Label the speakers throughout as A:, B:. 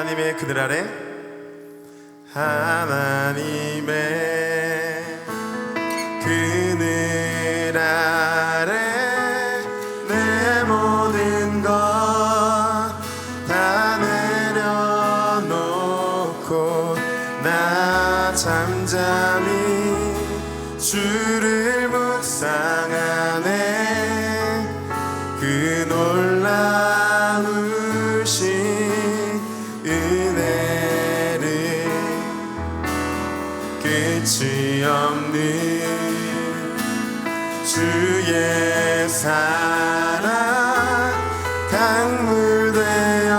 A: 하나님의 그늘 아래, 하나님의 그늘 아래 내 모든 것 다 내려놓고 나 잠잠히 주를 묵상하네. 그 놀라우신 은혜를 끝이 없는 주의 사랑 강물 되어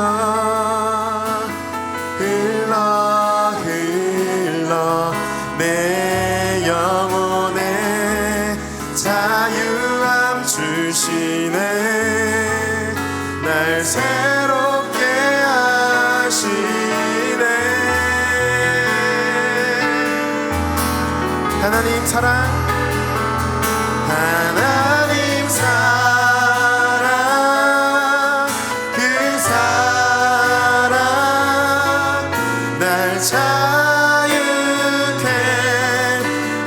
A: 흘러 흘러 내 영혼에 자유함 주시네. 날 새롭게 하시네. 하나님 사랑, 하나님 사랑, 그 사랑 날 자유케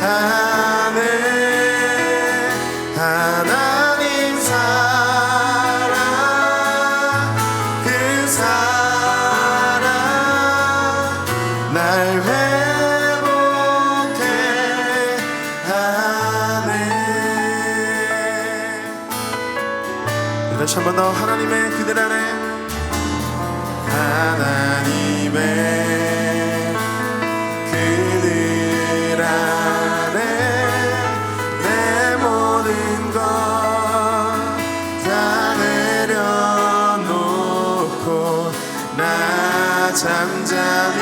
A: 하네. 하나님 사랑, 그 사랑 날 회복해 하네. 다시 한 번 더. 하나님의 그늘 아래, 하나님의 그늘 아래 내 모든 것 다 내려놓고 나 잠잠히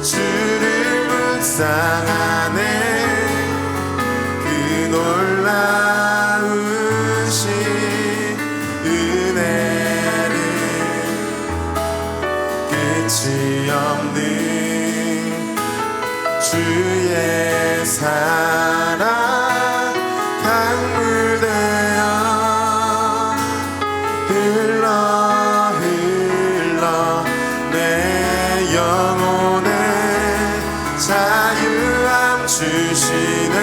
A: 주를 묵상하네. 그 놀라우신 은혜를 끝이 없는 주의 사랑 강물 되어 흘러 흘러 내 영혼에 자유함 주시네.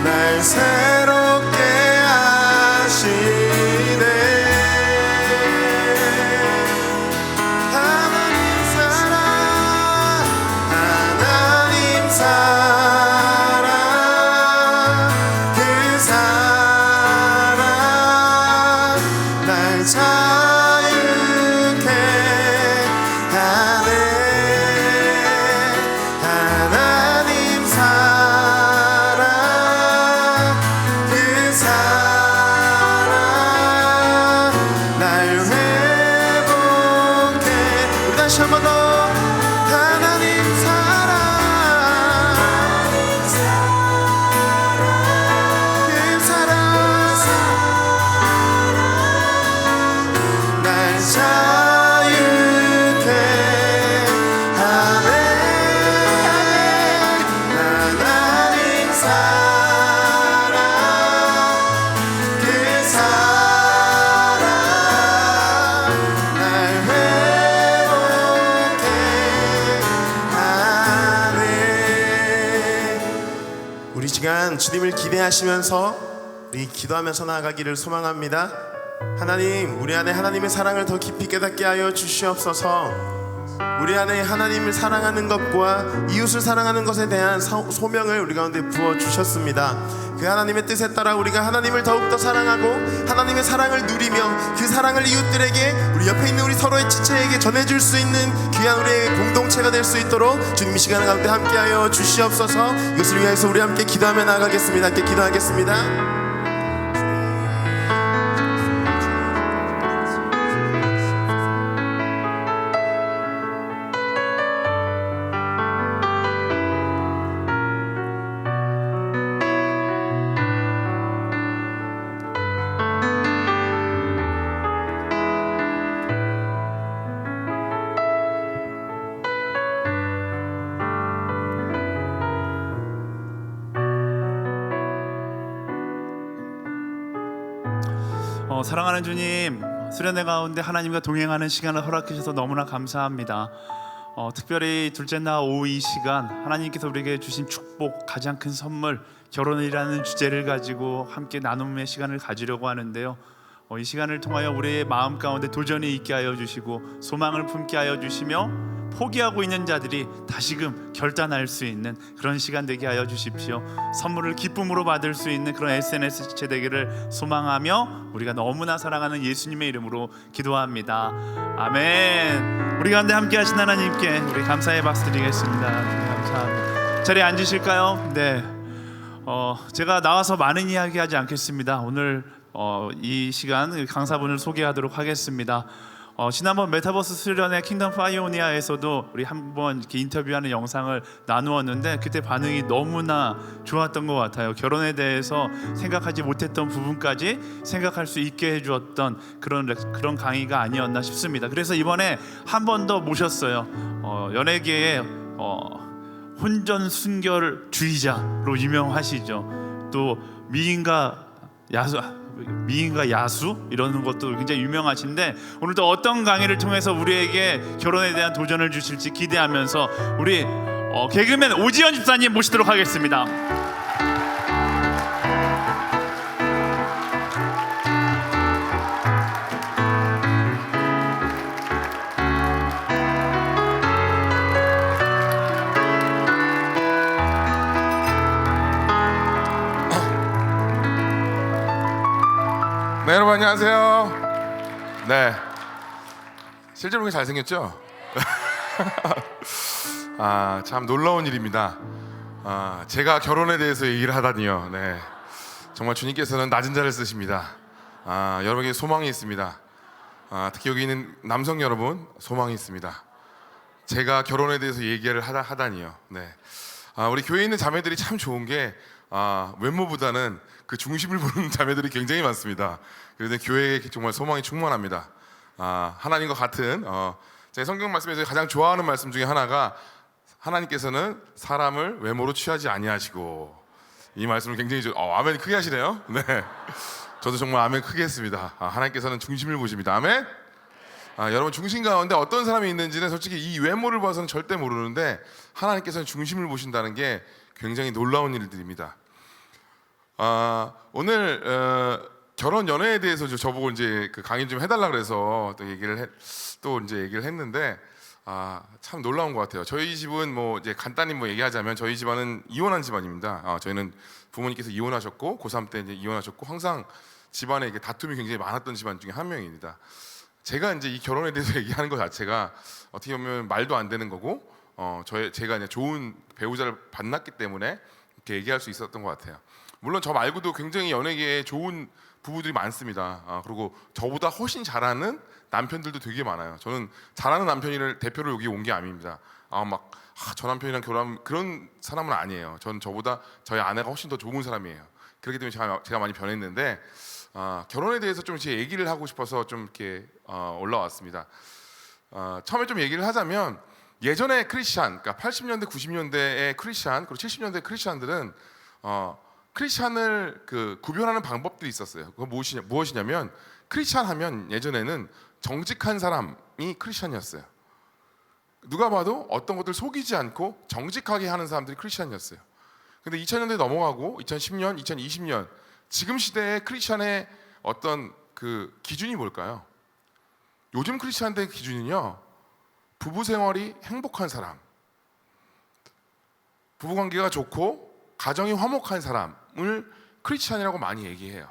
A: 날 새롭게 하시네. 하나님 사랑, 하나님 사랑, 그 사랑 날 자유케 하네. 하나님 사랑, 그 사랑 날 회복해. 우리 다시 한 번 더. 하나님 사랑, 그 사랑 날 자유케 하네. 하나님 사랑, 그 사랑 날 회복해 하네. 우리 시간 주님을 기대하시면서 우리 기도하면서 나아가기를 소망합니다. 하나님, 우리 안에 하나님의 사랑을 더 깊이 깨닫게 하여 주시옵소서. 우리 안에 하나님을 사랑하는 것과 이웃을 사랑하는 것에 대한 소명을 우리 가운데 부어주셨습니다. 그 하나님의 뜻에 따라 우리가 하나님을 더욱더 사랑하고 하나님의 사랑을 누리며 그 사랑을 이웃들에게, 우리 옆에 있는 우리 서로의 지체에게 전해줄 수 있는 귀한 우리의 공동체가 될 수 있도록 주님 이 시간 가운데 함께하여 주시옵소서. 이것을 위해서 우리 함께 기도하며 나아가겠습니다. 함께 기도하겠습니다.
B: 사랑하는 주님, 수련회 가운데 하나님과 동행하는 시간을 허락해 주셔서 너무나 감사합니다. 특별히 둘째 날 오후 이 시간 하나님께서 우리에게 주신 축복, 가장 큰 선물, 결혼이라는 주제를 가지고 함께 나눔의 시간을 가지려고 하는데요. 이 시간을 통하여 우리의 마음 가운데 도전이 있게 하여 주시고 소망을 품게 하여 주시며 포기하고 있는 자들이 다시금 결단할 수 있는 그런 시간 되게 하여 주십시오. 선물을 기쁨으로 받을 수 있는 그런 SNS 지체 되기를 소망하며 우리가 너무나 사랑하는 예수님의 이름으로 기도합니다. 아멘. 우리 가운데 함께 하신 하나님께 우리 감사의 박수 드리겠습니다. 감사합니다. 자리에 앉으실까요? 네. 제가 나와서 많은 이야기 하지 않겠습니다. 오늘 이 시간 강사분을 소개하도록 하겠습니다. 지난번 메타버스 수련회 킹덤 파이오니아에서도 우리 한번 이렇게 인터뷰하는 영상을 나누었는데 그때 반응이 너무나 좋았던 것 같아요. 결혼에 대해서 생각하지 못했던 부분까지 생각할 수 있게 해주었던 그런 강의가 아니었나 싶습니다. 그래서 이번에 한 번 더 모셨어요. 연예계의 혼전순결주의자로 유명하시죠. 또 미인과 야수 이러는 것도 굉장히 유명하신데 오늘도 어떤 강의를 통해서 우리에게 결혼에 대한 도전을 주실지 기대하면서 우리 개그맨 오지연 집사님 모시도록 하겠습니다.
C: 네, 여러분 안녕하세요. 네, 실제로 그렇게 잘생겼죠? 참 놀라운 일입니다. 제가 결혼에 대해서 얘기를 하다니요. 네, 정말 주님께서는 낮은 자를 쓰십니다. 여러분에게 소망이 있습니다. 특히 여기 있는 남성 여러분 소망이 있습니다. 제가 결혼에 대해서 얘기를 하다니요. 네, 우리 교회에 있는 자매들이 참 좋은 게 외모보다는 그 중심을 보는 자매들이 굉장히 많습니다. 그래서 교회에 정말 소망이 충만합니다. 하나님과 같은 제 성경 말씀에서 가장 좋아하는 말씀 중에 하나가 하나님께서는 사람을 외모로 취하지 아니하시고, 이 말씀을 굉장히 아멘 크게 하시네요. 네, 저도 정말 아멘 크게 했습니다. 하나님께서는 중심을 보십니다. 아멘. 여러분 중심 가운데 어떤 사람이 있는지는 솔직히 이 외모를 봐서는 절대 모르는데 하나님께서는 중심을 보신다는 게 굉장히 놀라운 일들입니다. 오늘 결혼 연애에 대해서 저보고 이제 그 강의 좀 해달라 그래서 또 얘기를 했는데 참 놀라운 것 같아요. 저희 집은 뭐 이제 간단히 얘기하자면 저희 집안은 이혼한 집안입니다. 저희는 부모님께서 이혼하셨고 고3 때 이제 이혼하셨고 항상 집안에 이게 다툼이 굉장히 많았던 집안 중에 한 명입니다. 제가 이제 이 결혼에 대해서 얘기하는 것 자체가 어떻게 보면 말도 안 되는 거고 제가 이제 좋은 배우자를 만났기 때문에 이렇게 얘기할 수 있었던 것 같아요. 물론 저 말고도 굉장히 연예계에 좋은 부부들이 많습니다. 그리고 저보다 훨씬 잘하는 남편들도 되게 많아요. 저는 잘하는 남편을 대표로 여기 온 게 아닙니다. 저 남편이랑 결혼하면 그런 사람은 아니에요. 저는 저보다 저희 아내가 훨씬 더 좋은 사람이에요. 그렇기 때문에 제가 많이 변했는데 결혼에 대해서 좀 제 얘기를 하고 싶어서 좀 이렇게 올라왔습니다. 처음에 좀 얘기를 하자면 예전에 크리스찬, 그러니까 80년대, 90년대의 크리스찬, 그리고 70년대 크리스찬들은 크리스찬을 구별하는 방법들이 있었어요. 그건 무엇이냐면 크리스찬 하면 예전에는 정직한 사람이 크리스찬이었어요. 누가 봐도 어떤 것들 속이지 않고 정직하게 하는 사람들이 크리스찬이었어요. 근데 2000년대 넘어가고 2010년, 2020년 지금 시대의 크리스찬의 어떤 그 기준이 뭘까요? 요즘 크리스찬들의 기준은요, 부부 생활이 행복한 사람, 부부 관계가 좋고 가정이 화목한 사람을 크리스찬이라고 많이 얘기해요.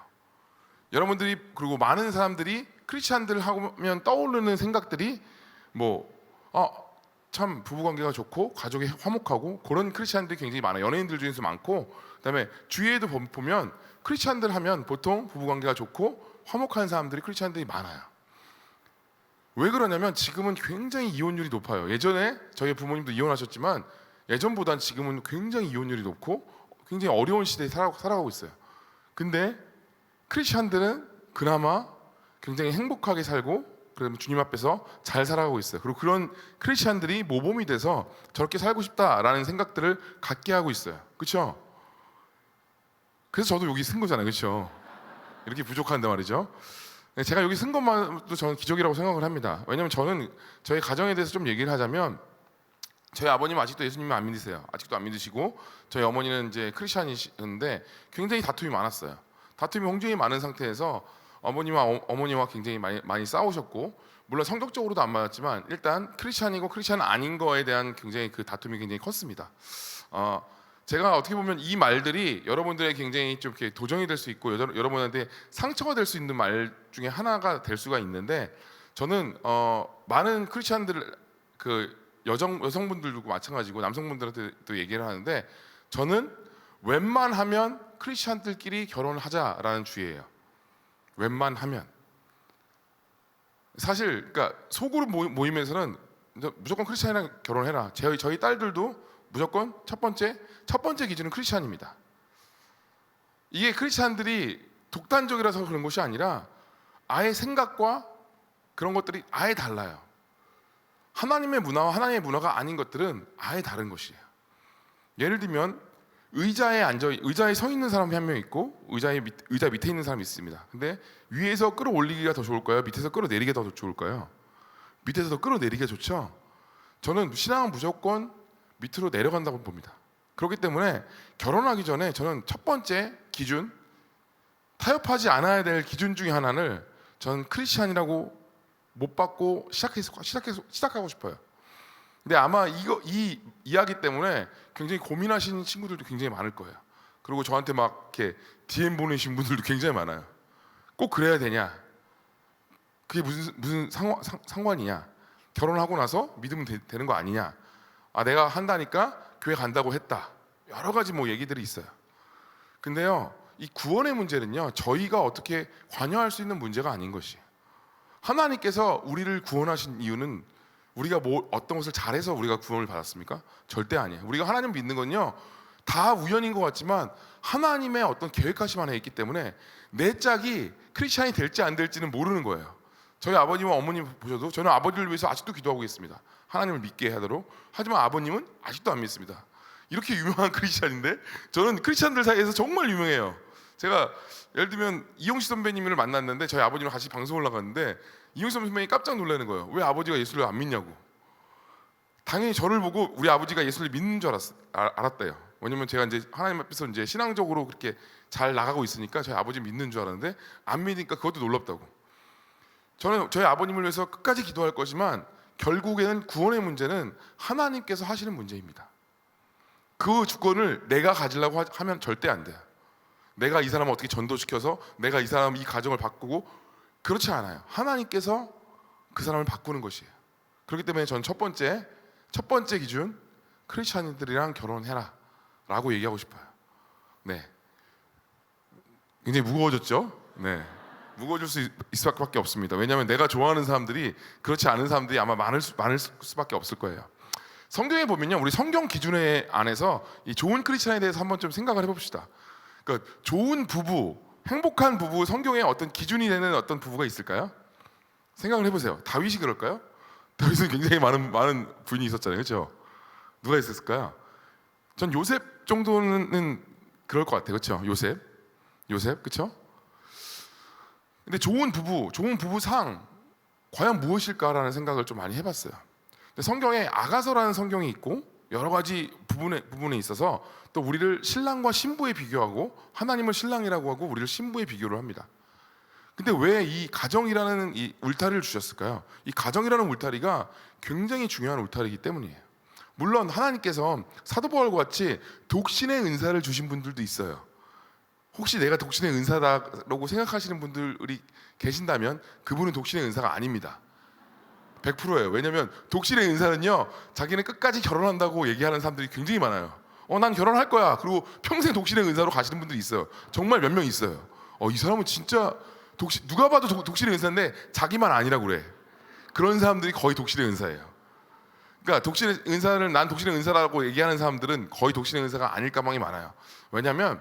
C: 여러분들이 그리고 많은 사람들이 크리스찬들 하면 떠오르는 생각들이 참 부부 관계가 좋고 가족이 화목하고 그런 크리스찬들이 굉장히 많아요. 연예인들 중에서 많고, 그다음에 주위에도 보면 크리스찬들 하면 보통 부부 관계가 좋고 화목한 사람들이 크리스찬들이 많아요. 왜 그러냐면 지금은 굉장히 이혼율이 높아요. 예전에 저희 부모님도 이혼하셨지만 예전보단 지금은 굉장히 이혼율이 높고 굉장히 어려운 시대에 살아가고 있어요. 근데 크리스찬들은 그나마 굉장히 행복하게 살고 그러면 주님 앞에서 잘 살아가고 있어요. 그리고 그런 크리스찬들이 모범이 돼서 저렇게 살고 싶다라는 생각들을 갖게 하고 있어요. 그렇죠? 그래서 저도 여기 쓴 거잖아요. 그렇죠? 이렇게 부족한데 말이죠. 제가 여기 쓴 것만도 저는 기적이라고 생각을 합니다. 왜냐하면 저는 저희 가정에 대해서 좀 얘기를 하자면 저희 아버님은 아직도 예수님을 안 믿으세요. 아직도 안 믿으시고 저희 어머니는 이제 크리스천이셨는데 굉장히 다툼이 많았어요. 다툼이 굉장히 많은 상태에서 어머니와 굉장히 많이 싸우셨고, 물론 성격적으로도 안 맞았지만 일단 크리스천이고 크리스천 아닌 거에 대한 굉장히 그 다툼이 굉장히 컸습니다. 제가 어떻게 보면 이 말들이 여러분들의 굉장히 좀 이렇게 도전이 될 수 있고 여러분한테 상처가 될 수 있는 말 중에 하나가 될 수가 있는데, 저는 많은 크리스천들 그 여성분들도 마찬가지고 남성분들한테도 얘기를 하는데, 저는 웬만하면 크리스천들끼리 결혼하자라는 주의예요. 웬만하면. 사실 그러니까 소그룹 모임에서는 무조건 크리스천이랑 결혼해라. 저희 딸들도 무조건 첫 번째 기준은 크리스천입니다. 이게 크리스천들이 독단적이라서 그런 것이 아니라 아예 생각과 그런 것들이 아예 달라요. 하나님의 문화와 하나님의 문화가 아닌 것들은 아예 다른 것이에요. 예를 들면 의자에 서 있는 사람이 한 명 있고 의자 밑에 있는 사람이 있습니다. 근데 위에서 끌어올리기가 더 좋을까요? 밑에서 끌어내리기가 더 좋을까요? 밑에서 더 끌어내리기가 좋죠. 저는 신앙은 무조건 밑으로 내려간다고 봅니다. 그렇기 때문에 결혼하기 전에 저는 첫 번째 기준, 타협하지 않아야 될 기준 중에 하나를 저는 크리스찬이라고 못 받고 시작하고 싶어요. 근데 아마 이 이야기 때문에 굉장히 고민하시는 친구들도 굉장히 많을 거예요. 그리고 저한테 막 이렇게 DM 보내신 분들도 굉장히 많아요. 꼭 그래야 되냐? 그게 무슨 상관이냐? 결혼하고 나서 믿으면 되는 거 아니냐? 내가 한다니까 교회 간다고 했다. 여러 가지 얘기들이 있어요. 근데요, 이 구원의 문제는요, 저희가 어떻게 관여할 수 있는 문제가 아닌 것이에요. 하나님께서 우리를 구원하신 이유는 우리가 어떤 것을 잘해서 우리가 구원을 받았습니까? 절대 아니에요. 우리가 하나님 믿는 건요, 다 우연인 것 같지만 하나님의 어떤 계획하심 안에 있기 때문에 내 짝이 크리스찬이 될지 안 될지는 모르는 거예요. 저희 아버님과 어머님 보셔도 저는 아버지를 위해서 아직도 기도하고 있습니다. 하나님을 믿게 하도록. 하지만 아버님은 아직도 안 믿습니다. 이렇게 유명한 크리스찬인데 저는 크리스찬들 사이에서 정말 유명해요. 제가 예를 들면 이용식 선배님을 만났는데 저희 아버님이랑 같이 방송 올라갔는데 이용식 선배님이 깜짝 놀라는 거예요. 왜 아버지가 예수를 안 믿냐고. 당연히 저를 보고 우리 아버지가 예수를 믿는 줄 알았대요. 왜냐면 제가 이제 하나님 앞에서 이제 신앙적으로 그렇게 잘 나가고 있으니까 저희 아버지 믿는 줄 알았는데 안 믿으니까 그것도 놀랍다고. 저는 저희 아버님을 위해서 끝까지 기도할 거지만 결국에는 구원의 문제는 하나님께서 하시는 문제입니다. 그 주권을 내가 가지려고 하면 절대 안 돼요. 내가 이 사람을 어떻게 전도시켜서 내가 이 사람 이 가정을 바꾸고, 그렇지 않아요. 하나님께서 그 사람을 바꾸는 것이에요. 그렇기 때문에 저는 첫 번째 기준, 크리스찬들이랑 결혼해라 라고 얘기하고 싶어요. 네, 굉장히 무거워졌죠? 네, 무거워질 수 있을 수밖에 없습니다. 왜냐하면 내가 좋아하는 사람들이 그렇지 않은 사람들이 아마 많을 수밖에 없을 거예요. 성경에 보면요, 우리 성경 기준에 안에서 이 좋은 크리스찬에 대해서 한번 좀 생각을 해봅시다. 그러니까 좋은 부부, 행복한 부부, 성경에 어떤 기준이 되는 어떤 부부가 있을까요? 생각을 해보세요. 다윗이 그럴까요? 다윗은 굉장히 많은 부인이 있었잖아요, 그렇죠? 누가 있었을까요? 전 요셉 정도는 그럴 것 같아요, 그렇죠? 요셉, 그렇죠? 근데 좋은 부부상 과연 무엇일까라는 생각을 좀 많이 해봤어요. 근데 성경에 아가서라는 성경이 있고 여러 가지 부분에 있어서 또 우리를 신랑과 신부에 비교하고 하나님을 신랑이라고 하고 우리를 신부에 비교를 합니다. 근데 왜 이 가정이라는 이 울타리를 주셨을까요? 이 가정이라는 울타리가 굉장히 중요한 울타리이기 때문이에요. 물론 하나님께서 사도 바울과 같이 독신의 은사를 주신 분들도 있어요. 혹시 내가 독신의 은사다라고 생각하시는 분들이 계신다면 그분은 독신의 은사가 아닙니다. 100%예요. 왜냐하면 독신의 은사는요, 자기는 끝까지 결혼한다고 얘기하는 사람들이 굉장히 많아요. 난 결혼할 거야. 그리고 평생 독신의 은사로 가시는 분들이 있어요. 정말 몇 명 있어요. 이 사람은 진짜 누가 봐도 독신의 은사인데 자기만 아니라고 그래. 그런 사람들이 거의 독신의 은사예요. 그러니까 독신의 은사를 난 독신의 은사라고 얘기하는 사람들은 거의 독신의 은사가 아닐 가망이 많아요. 왜냐하면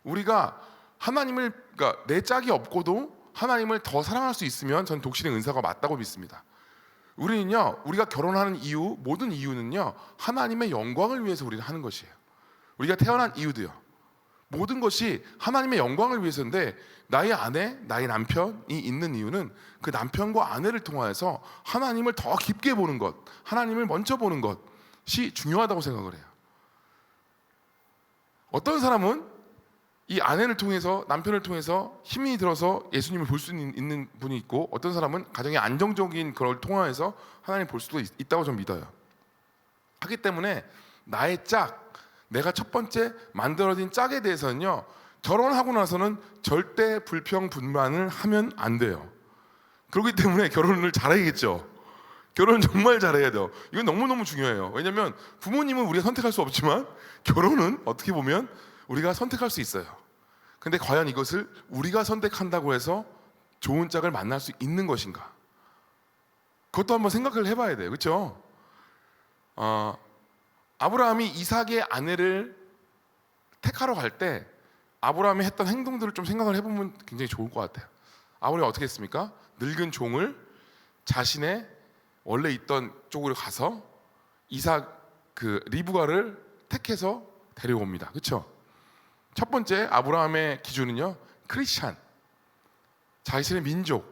C: 우리가 그러니까 내 짝이 없고도 하나님을 더 사랑할 수 있으면 전 독신의 은사가 맞다고 믿습니다. 우리는요, 우리가 결혼하는 모든 이유는요, 하나님의 영광을 위해서 우리는 하는 것이에요. 우리가 태어난 이유도요, 모든 것이 하나님의 영광을 위해서인데 나의 아내, 나의 남편이 있는 이유는 그 남편과 아내를 통하여서 하나님을 더 깊게 보는 것, 하나님을 먼저 보는 것이 중요하다고 생각을 해요. 어떤 사람은 이 아내를 통해서, 남편을 통해서 힘이 들어서 예수님을 볼 수 있는 분이 있고, 어떤 사람은 가정의 안정적인 그걸 통하여서 하나님을 볼 수도 있다고 저는 믿어요. 하기 때문에 나의 짝, 내가 첫 번째 만들어진 짝에 대해서는요, 결혼하고 나서는 절대 불평불만을 하면 안 돼요. 그렇기 때문에 결혼을 잘해야겠죠. 결혼은 정말 잘해야 돼요. 이건 너무너무 중요해요. 왜냐하면 부모님은 우리가 선택할 수 없지만 결혼은 어떻게 보면 우리가 선택할 수 있어요. 근데 과연 이것을 우리가 선택한다고 해서 좋은 짝을 만날 수 있는 것인가? 그것도 한번 생각을 해봐야 돼요. 그렇죠? 아브라함이 이삭의 아내를 택하러 갈 때 아브라함이 했던 행동들을 좀 생각을 해보면 굉장히 좋을 것 같아요. 아브라함이 어떻게 했습니까? 늙은 종을 자신의 원래 있던 쪽으로 가서 이삭 리브가를 택해서 데려옵니다. 그렇죠? 첫 번째 아브라함의 기준은요, 크리스찬, 자신의 민족,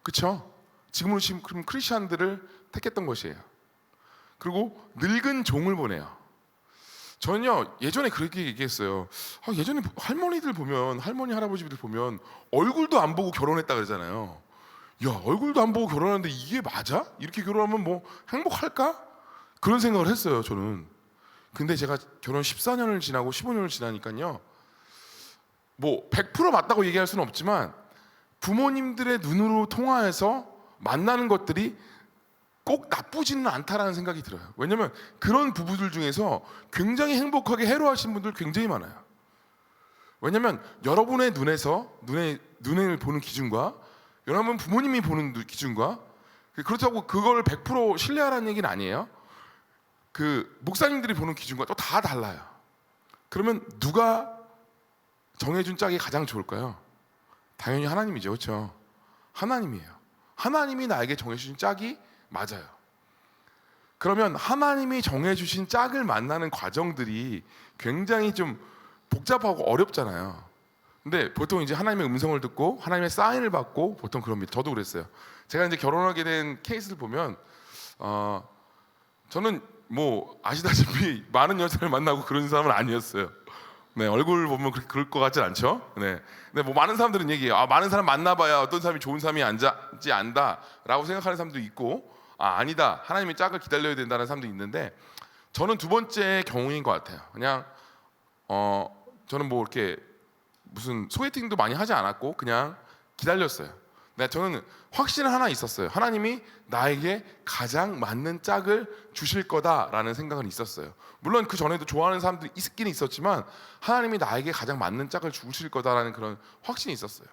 C: 그렇죠? 지금으로 치면 크리스찬들을 택했던 것이에요. 그리고 늙은 종을 보내요. 저는요 예전에 그렇게 얘기했어요. 예전에 할머니들 보면, 할머니 할아버지들 보면 얼굴도 안 보고 결혼했다 그러잖아요. 야, 얼굴도 안 보고 결혼하는데 이게 맞아? 이렇게 결혼하면 뭐 행복할까? 그런 생각을 했어요, 저는. 근데 제가 결혼 14년을 지나고 15년을 지나니까요, 뭐 100% 맞다고 얘기할 수는 없지만 부모님들의 눈으로 통하여서 만나는 것들이 꼭 나쁘지는 않다라는 생각이 들어요. 왜냐하면 그런 부부들 중에서 굉장히 행복하게 해로하신 분들 굉장히 많아요. 왜냐하면 여러분의 눈을 보는 기준과 여러분 부모님이 보는 기준과, 그렇다고 그걸 100% 신뢰하라는 얘기는 아니에요. 그 목사님들이 보는 기준과 또 다 달라요. 그러면 누가 정해준 짝이 가장 좋을까요? 당연히 하나님이죠. 그렇죠? 하나님이에요. 하나님이 나에게 정해주신 짝이 맞아요. 그러면 하나님이 정해주신 짝을 만나는 과정들이 굉장히 좀 복잡하고 어렵잖아요. 근데 보통 이제 하나님의 음성을 듣고 하나님의 사인을 받고 보통 그럽니다. 저도 그랬어요. 제가 이제 결혼하게 된 케이스를 보면 저는 뭐 아시다시피 많은 여자를 만나고 그런 사람은 아니었어요. 네, 얼굴 보면 그럴 것 같진 않죠. 네, 근데 뭐 많은 사람들은 얘기해요. 많은 사람 만나봐야 어떤 사람이 좋은 사람이 앉지 안다라고 생각하는 사람도 있고, 아니다, 하나님의 짝을 기다려야 된다는 사람도 있는데, 저는 두 번째 경우인 것 같아요. 그냥 저는 뭐 이렇게 무슨 소개팅도 많이 하지 않았고 그냥 기다렸어요. 근데 저는 확신은 하나 있었어요. 하나님이 나에게 가장 맞는 짝을 주실 거다라는 생각은 있었어요. 물론 그 전에도 좋아하는 사람들이 있긴 있었지만 하나님이 나에게 가장 맞는 짝을 주실 거다라는 그런 확신이 있었어요.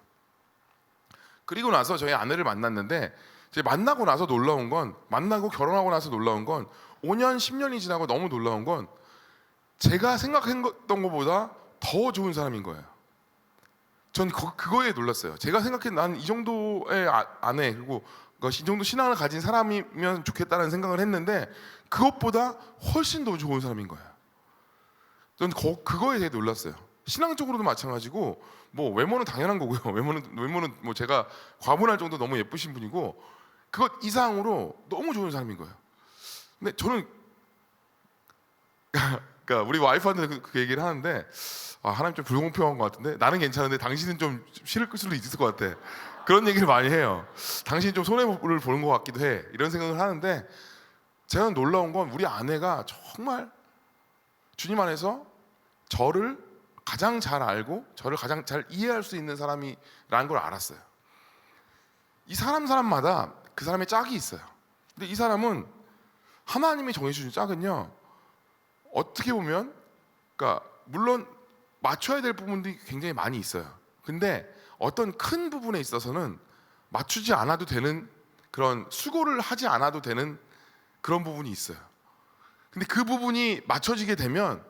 C: 그리고 나서 저희 아내를 만났는데, 이제 만나고 나서 놀라운 건, 만나고 결혼하고 나서 놀라운 건, 5년 10년이 지나고 너무 놀라운 건 제가 생각했던 것보다 더 좋은 사람인 거예요. 전 그거에 놀랐어요. 제가 생각했던, 난 이 정도의 아내, 그리고 이 정도 신앙을 가진 사람이면 좋겠다는 생각을 했는데 그것보다 훨씬 더 좋은 사람인 거예요. 전 그거에 대해 놀랐어요. 신앙적으로도 마찬가지고, 뭐 외모는 당연한 거고요. 외모는 뭐 제가 과분할 정도 너무 예쁘신 분이고, 그것 이상으로 너무 좋은 사람인 거예요. 근데 저는 그러니까 우리 와이프한테 그 얘기를 하는데, 하나님 좀 불공평한 것 같은데, 나는 괜찮은데 당신은 좀 싫을 수도 있을 것 같아. 그런 얘기를 많이 해요. 당신이 좀 손해를 보는 것 같기도 해. 이런 생각을 하는데, 제가 놀라운 건 우리 아내가 정말 주님 안에서 저를 가장 잘 알고 저를 가장 잘 이해할 수 있는 사람이라는 걸 알았어요. 이 사람마다 그 사람의 짝이 있어요. 근데 이 사람은 하나님이 정해주신 짝은요, 어떻게 보면, 그러니까 물론 맞춰야 될 부분들이 굉장히 많이 있어요. 근데 어떤 큰 부분에 있어서는 맞추지 않아도 되는, 그런 수고를 하지 않아도 되는 그런 부분이 있어요. 근데 그 부분이 맞춰지게 되면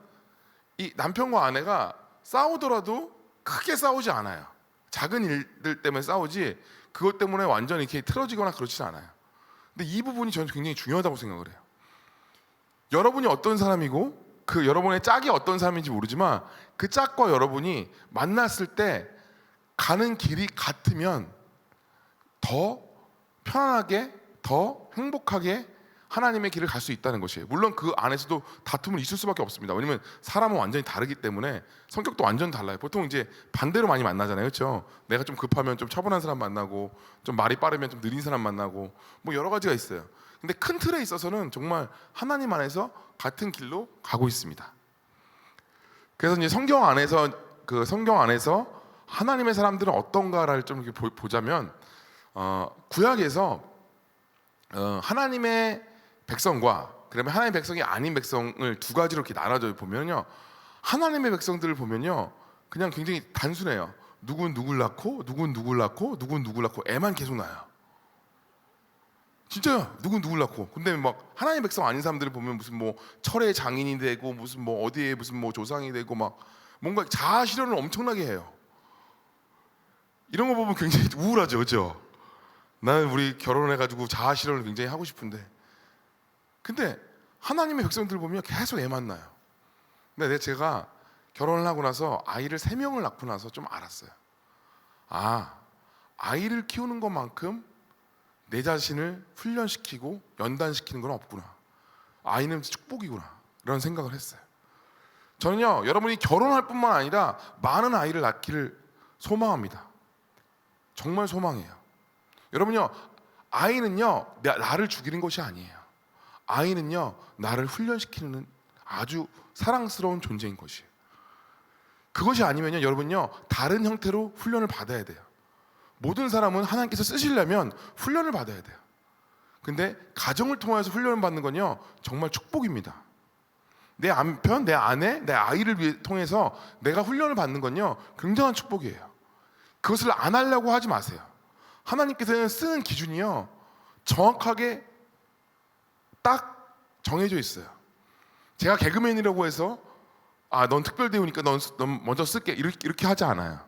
C: 이 남편과 아내가 싸우더라도 크게 싸우지 않아요. 작은 일들 때문에 싸우지 그것 때문에 완전히 이렇게 틀어지거나 그렇지 않아요. 근데 이 부분이 저는 굉장히 중요하다고 생각을 해요. 여러분이 어떤 사람이고 그 여러분의 짝이 어떤 사람인지 모르지만 그 짝과 여러분이 만났을 때 가는 길이 같으면 더 편안하게, 더 행복하게 하나님의 길을 갈 수 있다는 것이에요. 물론 그 안에서도 다툼은 있을 수밖에 없습니다. 왜냐면 사람은 완전히 다르기 때문에 성격도 완전 달라요. 보통 이제 반대로 많이 만나잖아요, 그렇죠? 내가 좀 급하면 좀 차분한 사람 만나고, 좀 말이 빠르면 좀 느린 사람 만나고, 뭐 여러 가지가 있어요. 근데 큰 틀에 있어서는 정말 하나님 안에서 같은 길로 가고 있습니다. 그래서 이제 성경 안에서 하나님의 사람들은 어떤가를 좀 이렇게 보자면, 구약에서 하나님의 백성과 그러면 하나님의 백성이 아닌 백성을 두 가지로 이렇게 나눠져 보면요, 하나님의 백성들을 보면요 그냥 굉장히 단순해요. 누군 누굴 낳고, 누군 누굴 낳고, 누군 누굴 낳고, 애만 계속 낳아요. 진짜요. 누군 누굴 낳고. 근데 막 하나님의 백성 아닌 사람들을 보면 무슨 뭐 철의 장인이 되고, 무슨 뭐 어디에 무슨 뭐 조상이 되고, 막 뭔가 자아 실현을 엄청나게 해요. 이런 거 보면 굉장히 우울하죠, 그렇죠? 나는 우리 결혼해가지고 자아 실현을 굉장히 하고 싶은데, 근데 하나님의 백성들 보면 계속 애 만나요. 근데 제가 결혼을 하고 나서 아이를 3명을 낳고 나서 좀 알았어요. 아이를 키우는 것만큼 내 자신을 훈련시키고 연단시키는 건 없구나. 아이는 축복이구나. 이런 생각을 했어요. 저는요, 여러분이 결혼할 뿐만 아니라 많은 아이를 낳기를 소망합니다. 정말 소망해요. 여러분요, 아이는요 나를 죽이는 것이 아니에요. 아이는요 나를 훈련시키는 아주 사랑스러운 존재인 것이에요. 그것이 아니면요, 여러분요 다른 형태로 훈련을 받아야 돼요. 모든 사람은 하나님께서 쓰시려면 훈련을 받아야 돼요. 근데 가정을 통해서 훈련을 받는 건요 정말 축복입니다. 내 남편, 내 아내, 내 아이를 통해서 내가 훈련을 받는 건요 굉장한 축복이에요. 그것을 안 하려고 하지 마세요. 하나님께서는 쓰는 기준이요 정확하게 딱 정해져 있어요. 제가 개그맨이라고 해서 넌 특별대우니까 넌 먼저 쓸게 이렇게 하지 않아요.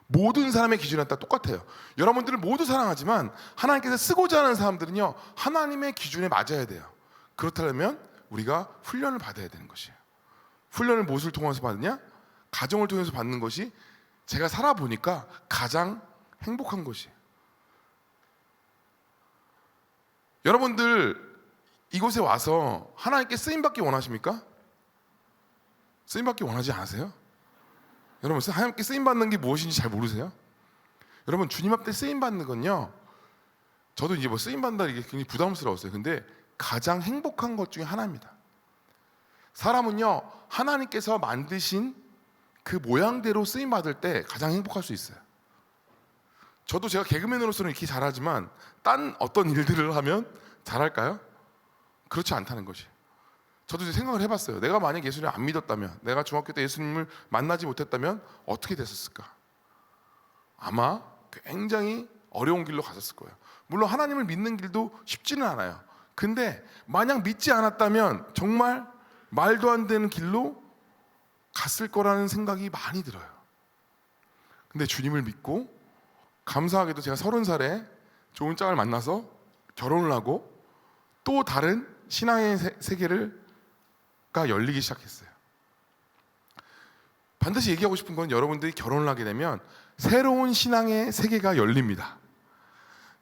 C: 모든 사람의 기준은 다 똑같아요. 여러분들을 모두 사랑하지만 하나님께서 쓰고자 하는 사람들은요 하나님의 기준에 맞아야 돼요. 그렇다면 우리가 훈련을 받아야 되는 것이에요. 훈련을 무엇을 통해서 받느냐? 가정을 통해서 받는 것이 제가 살아보니까 가장 행복한 것이에요. 여러분들 이곳에 와서 하나님께 쓰임받기 원하십니까? 쓰임받기 원하지 않으세요? 여러분 하나님께 쓰임받는 게 무엇인지 잘 모르세요? 여러분 주님 앞에 쓰임받는 건요, 저도 이제 뭐 쓰임받는다 이게 굉장히 부담스러웠어요. 근데 가장 행복한 것 중에 하나입니다. 사람은요 하나님께서 만드신 그 모양대로 쓰임받을 때 가장 행복할 수 있어요. 저도 제가 개그맨으로서는 이렇게 잘하지만 딴 어떤 일들을 하면 잘할까요? 그렇지 않다는 것이. 저도 이제 생각을 해봤어요. 내가 만약 예수님을 안 믿었다면, 내가 중학교 때 예수님을 만나지 못했다면 어떻게 됐었을까? 아마 굉장히 어려운 길로 갔었을 거예요. 물론 하나님을 믿는 길도 쉽지는 않아요. 근데 만약 믿지 않았다면 정말 말도 안 되는 길로 갔을 거라는 생각이 많이 들어요. 근데 주님을 믿고 감사하게도 제가 30살에 좋은 짝을 만나서 결혼을 하고 또 다른 신앙의 세계가 열리기 시작했어요. 반드시 얘기하고 싶은 건 여러분들이 결혼을 하게 되면 새로운 신앙의 세계가 열립니다.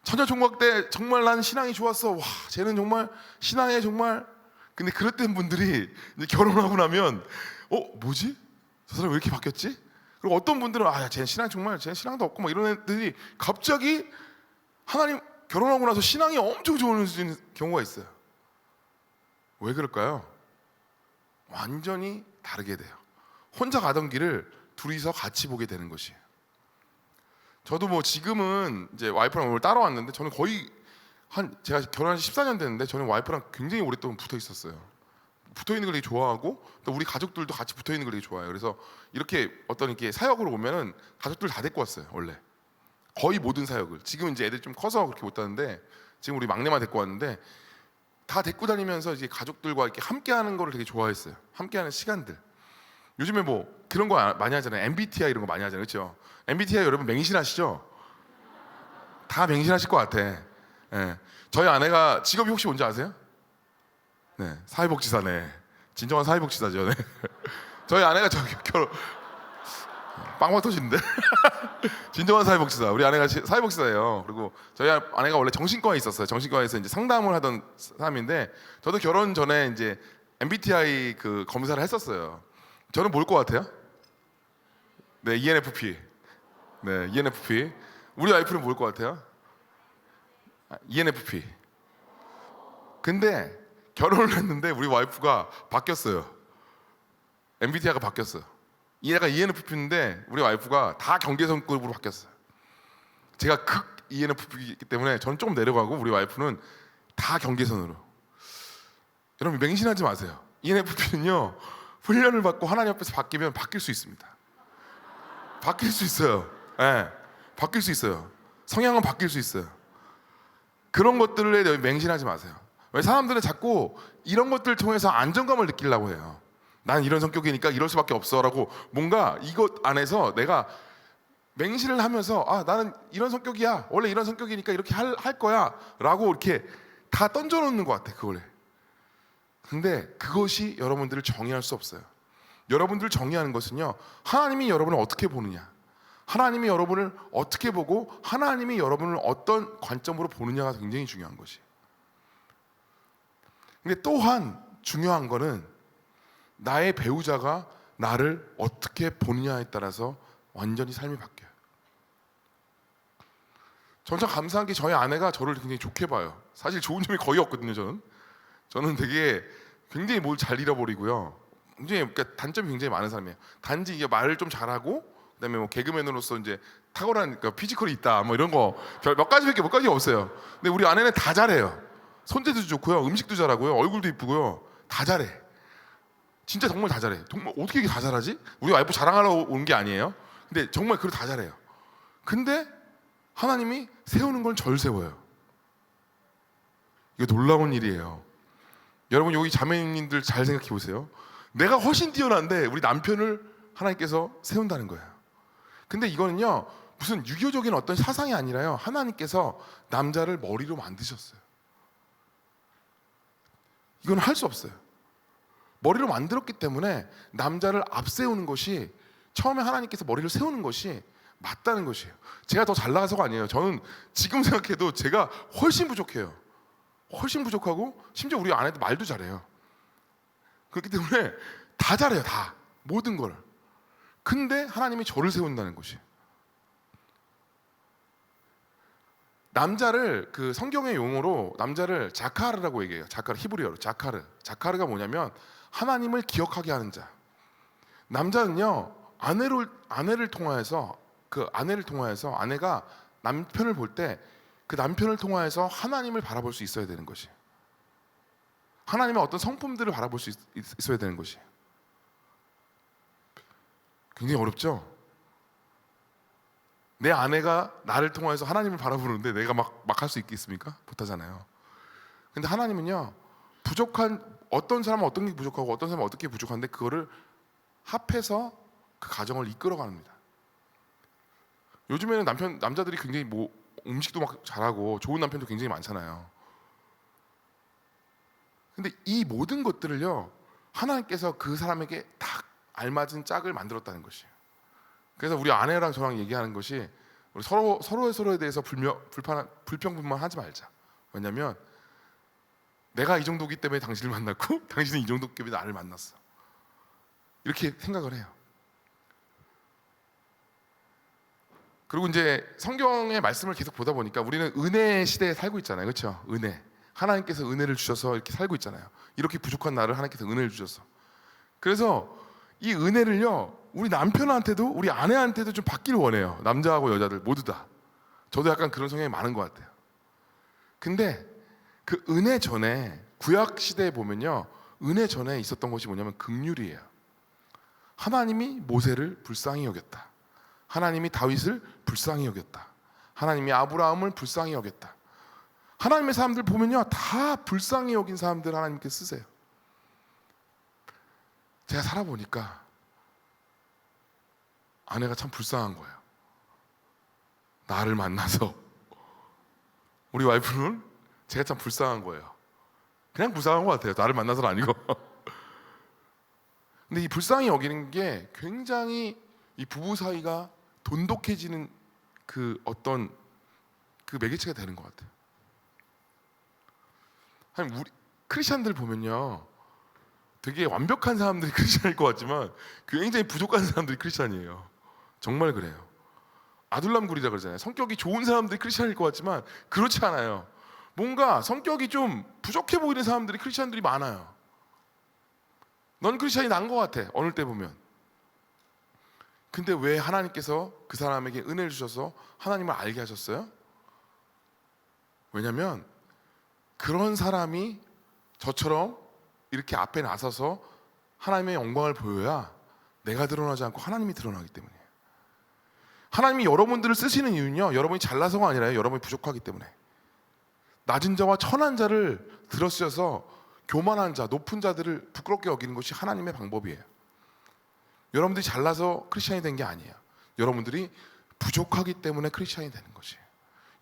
C: 처녀총각 때 정말 난 신앙이 좋았어. 와, 쟤는 정말 신앙에 정말. 근데 그랬던 분들이 이제 결혼하고 나면 뭐지? 저 사람 왜 이렇게 바뀌었지? 그리고 어떤 분들은 쟤 신앙 정말 쟤 신앙도 없고 막 이런 애들이 갑자기 하나님 결혼하고 나서 신앙이 엄청 좋아지는 경우가 있어요. 왜 그럴까요? 완전히 다르게 돼요. 혼자 가던 길을 둘이서 같이 보게 되는 것이에요. 저도 뭐 지금은 이제 와이프랑 오늘 따라왔는데 저는 거의 제가 결혼한 지 14년 됐는데 저는 와이프랑 굉장히 오랫동안 붙어 있었어요. 붙어 있는 걸 되게 좋아하고 또 우리 가족들도 같이 붙어 있는 걸 되게 좋아해요. 그래서 이렇게 어떤 이렇게 사역으로 오면은 가족들 다 데리고 왔어요. 원래 거의 모든 사역을. 지금 이제 애들이 좀 커서 그렇게 못 하는데 지금 우리 막내만 데리고 왔는데 다 데리고 다니면서 이제 가족들과 이렇게 함께하는 거를 되게 좋아했어요. 함께하는 시간들. 요즘에 뭐 그런 거 많이 하잖아요. MBTI 이런 거 많이 하잖아요, 그렇죠? MBTI 여러분 맹신하시죠? 다 맹신하실 것 같아. 네. 저희 아내가 직업이 혹시 뭔지 아세요? 네, 사회복지사네. 진정한 사회복지사죠. 네. 저희 아내가 결혼 빵빵 터지는데 진정한 사회복지사. 우리 아내가 사회복지사예요. 그리고 저희 아내가 원래 정신과에 있었어요. 정신과에서 이제 상담을 하던 사람인데 저도 결혼 전에 이제 MBTI 그 검사를 했었어요. 저는 뭘 것 같아요? 네, ENFP. 네, ENFP. 우리 와이프는 뭘 것 같아요? ENFP. 근데 결혼을 했는데 우리 와이프가 바뀌었어요. MBTI가 바뀌었어요. 얘가 ENFP인데 우리 와이프가 다 경계선급으로 바뀌었어요. 제가 극 ENFP이기 때문에 저는 조금 내려가고 우리 와이프는 다 경계선으로. 여러분 맹신하지 마세요. ENFP는요 훈련을 받고 하나님 앞에서 바뀌면 바뀔 수 있습니다. 바뀔 수 있어요. 네, 바뀔 수 있어요. 성향은 바뀔 수 있어요. 그런 것들에 맹신하지 마세요. 왜 사람들은 자꾸 이런 것들을 통해서 안정감을 느끼려고 해요. 난 이런 성격이니까 이럴 수밖에 없어라고 뭔가 이것 안에서 내가 맹신을 하면서 아 나는 이런 성격이야 원래 이런 성격이니까 이렇게 할 거야라고 이렇게 다 던져놓는 것 같아 그걸. 근데 그것이 여러분들을 정의할 수 없어요. 여러분들을 정의하는 것은요 하나님이 여러분을 어떻게 보느냐, 하나님이 여러분을 어떻게 보고 하나님이 여러분을 어떤 관점으로 보느냐가 굉장히 중요한 것이. 근데 또한 중요한 거는 나의 배우자가 나를 어떻게 보느냐에 따라서 완전히 삶이 바뀌어요. 저는 참 감사한 게 저희 아내가 저를 굉장히 좋게 봐요. 사실 좋은 점이 거의 없거든요. 저는 되게 굉장히 뭘 잘 잃어버리고요. 굉장히 그러니까 단점이 굉장히 많은 사람이에요. 단지 이게 말을 좀 잘하고 그다음에 뭐 개그맨으로서 이제 탁월한 그러니까 피지컬이 있다 뭐 이런 거 몇 가지 없어요. 근데 우리 아내는 다 잘해요. 손재주도 좋고요, 음식도 잘하고요, 얼굴도 이쁘고요, 다 잘해. 진짜 정말 다 잘해. 정말 어떻게 이게 다 잘하지? 우리 와이프 자랑하러 온 게 아니에요. 근데 정말 그걸 다 잘해요. 근데 하나님이 세우는 건 절 세워요. 이거 놀라운 일이에요. 여러분 여기 자매님들 잘 생각해 보세요. 내가 훨씬 뛰어난데 우리 남편을 하나님께서 세운다는 거예요. 근데 이거는요 무슨 유교적인 어떤 사상이 아니라요 하나님께서 남자를 머리로 만드셨어요. 이건 할 수 없어요. 머리로 만들었기 때문에 남자를 앞세우는 것이 처음에 하나님께서 머리를 세우는 것이 맞다는 것이에요. 제가 더 잘 나가서가 아니에요. 저는 지금 생각해도 제가 훨씬 부족해요. 훨씬 부족하고 심지어 우리 아내도 말도 잘해요. 그렇기 때문에 다 잘해요. 다 모든 걸. 근데 하나님이 저를 세운다는 것이에요. 남자를 그 성경의 용어로 남자를 자카르라고 얘기해요. 자카르 히브리어로 자카르가 뭐냐면 하나님을 기억하게 하는 자. 남자는요 아내를 통하여서 아내가 남편을 볼 때 그 남편을 통하여서 하나님을 바라볼 수 있어야 되는 것이. 하나님의 어떤 성품들을 바라볼 수 있어야 되는 것이. 굉장히 어렵죠. 내 아내가 나를 통해서 하나님을 바라보는데 내가 막 할 수 있겠습니까? 못하잖아요. 근데 하나님은요 부족한 어떤 사람은 어떤 게 부족하고 어떤 사람은 어떻게 부족한데 그거를 합해서 그 가정을 이끌어갑니다. 요즘에는 남자들이 굉장히 뭐 음식도 막 잘하고 좋은 남편도 굉장히 많잖아요. 근데 이 모든 것들을요 하나님께서 그 사람에게 딱 알맞은 짝을 만들었다는 것이에요. 그래서 우리 아내랑 저랑 얘기하는 것이 우리 서로에 대해서 불평불만하지 말자. 왜냐하면 내가 이 정도기 때문에 당신을 만났고 당신은 이 정도기 때문에 나를 만났어. 이렇게 생각을 해요. 그리고 이제 성경의 말씀을 계속 보다 보니까 우리는 은혜의 시대에 살고 있잖아요. 그렇죠? 은혜. 하나님께서 은혜를 주셔서 이렇게 살고 있잖아요. 이렇게 부족한 나를 하나님께서 은혜를 주셔서. 그래서 이 은혜를요 우리 남편한테도 우리 아내한테도 좀 받기를 원해요. 남자하고 여자들 모두 다. 저도 약간 그런 성향이 많은 것 같아요. 근데 그 은혜 전에 구약 시대에 보면요 은혜 전에 있었던 것이 뭐냐면 긍휼이에요. 하나님이 모세를 불쌍히 여겼다. 하나님이 다윗을 불쌍히 여겼다. 하나님이 아브라함을 불쌍히 여겼다. 하나님의 사람들 보면요 다 불쌍히 여긴 사람들 하나님께 쓰세요. 제가 살아보니까 아내가 참 불쌍한 거예요. 나를 만나서 우리 와이프는 제가 참 불쌍한 거예요. 그냥 불쌍한 것 같아요. 나를 만나서는 아니고 근데 이 불쌍히 여기는 게 굉장히 이 부부 사이가 돈독해지는 그 어떤 그 매개체가 되는 것 같아요. 한 우리 크리스천들 보면요, 되게 완벽한 사람들이 크리스천일 것 같지만 굉장히 부족한 사람들이 크리스천이에요. 정말 그래요. 아둘람굴이라 그러잖아요. 성격이 좋은 사람들이 크리스천일 것 같지만 그렇지 않아요. 뭔가 성격이 좀 부족해 보이는 사람들이 크리스천들이 많아요. 넌 크리스천이 난 것 같아, 어느 때 보면. 근데 왜 하나님께서 그 사람에게 은혜를 주셔서 하나님을 알게 하셨어요? 왜냐하면 그런 사람이 저처럼 이렇게 앞에 나서서 하나님의 영광을 보여야 내가 드러나지 않고 하나님이 드러나기 때문이에요. 하나님이 여러분들을 쓰시는 이유는요, 여러분이 잘나서가 아니라요, 여러분이 부족하기 때문에. 낮은 자와 천한 자를 들어쓰셔서 교만한 자, 높은 자들을 부끄럽게 여기는 것이 하나님의 방법이에요. 여러분들이 잘나서 크리스천이 된 게 아니에요. 여러분들이 부족하기 때문에 크리스천이 되는 것이에요.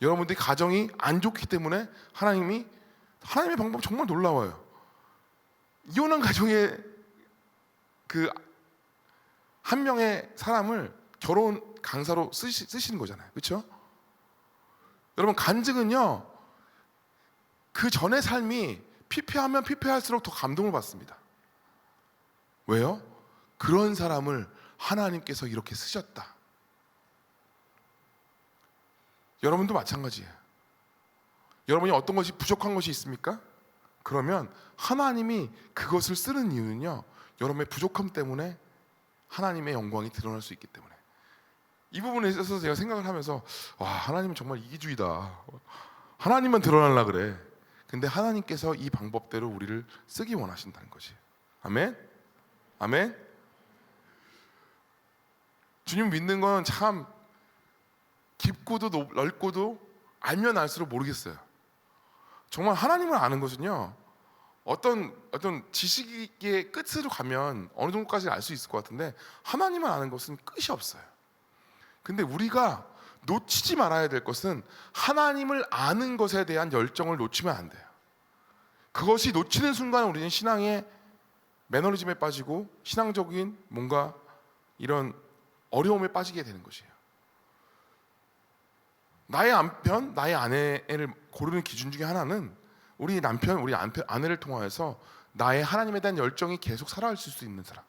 C: 여러분들이 가정이 안 좋기 때문에 하나님의 방법 정말 놀라워요. 이혼한 가정에 그 한 명의 사람을 결혼 강사로 쓰시는 거잖아요. 그렇죠? 여러분, 간증은요, 그 전의 삶이 피폐하면 피폐할수록 더 감동을 받습니다. 왜요? 그런 사람을 하나님께서 이렇게 쓰셨다. 여러분도 마찬가지예요. 여러분이 어떤 것이 부족한 것이 있습니까? 그러면 하나님이 그것을 쓰는 이유는요, 여러분의 부족함 때문에 하나님의 영광이 드러날 수 있기 때문에. 이 부분에 있어서 제가 생각을 하면서, 와, 하나님은 정말 이기주의다. 하나님만 드러나려 그래. 근데 하나님께서 이 방법대로 우리를 쓰기 원하신다는 것이. 아멘? 아멘? 주님 믿는 건 참 깊고도 넓고도 알면 알수록 모르겠어요. 정말 하나님을 아는 것은요, 어떤 지식의 끝으로 가면 어느 정도까지 알 수 있을 것 같은데, 하나님을 아는 것은 끝이 없어요. 근데 우리가 놓치지 말아야 될 것은 하나님을 아는 것에 대한 열정을 놓치면 안 돼요. 그것이 놓치는 순간 우리는 신앙의 매너리즘에 빠지고 신앙적인 뭔가 이런 어려움에 빠지게 되는 것이에요. 나의 남편, 나의 아내를 고르는 기준 중에 하나는 우리 남편, 우리 아내를 통하여서 나의 하나님에 대한 열정이 계속 살아있을 수 있는 사람.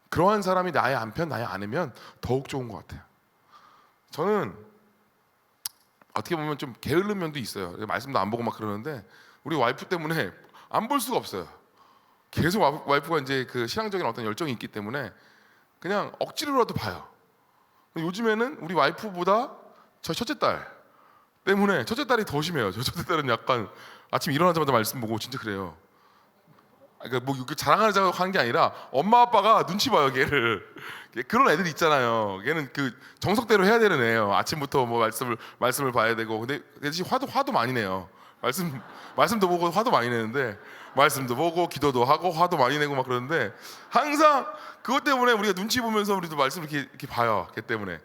C: 그러한 사람이 나의 남편, 나의 아내면 더욱 좋은 것 같아요. 저는 어떻게 보면 좀 게으른 면도 있어요. 말씀도 안 보고 막 그러는데 우리 와이프 때문에 안 볼 수가 없어요. 계속 와이프가 이제 그 신앙적인 어떤 열정이 있기 때문에 그냥 억지로라도 봐요. 요즘에는 우리 와이프보다 저 첫째 딸 때문에, 첫째 딸이 더 심해요. 저 첫째 딸은 약간 아침 일어나자마자 말씀 보고 진짜 그래요. 그러니까 뭐 이렇게 자랑하자고 하는 게 아니라 엄마 아빠가 눈치 봐요, 걔를. 그런 애들 있잖아요. 걔는 그 정석대로 해야 되는 애예요. 아침부터 뭐 말씀을 봐야 되고. 근데 대신 화도 많이 내요. 말씀도 보고 화도 많이 내는데, 말씀도 보고 기도도 하고 화도 많이 내고 막 그러는데, 항상 그것 때문에 우리가 눈치 보면서 우리도 말씀을 이렇게 봐요, 걔 때문에.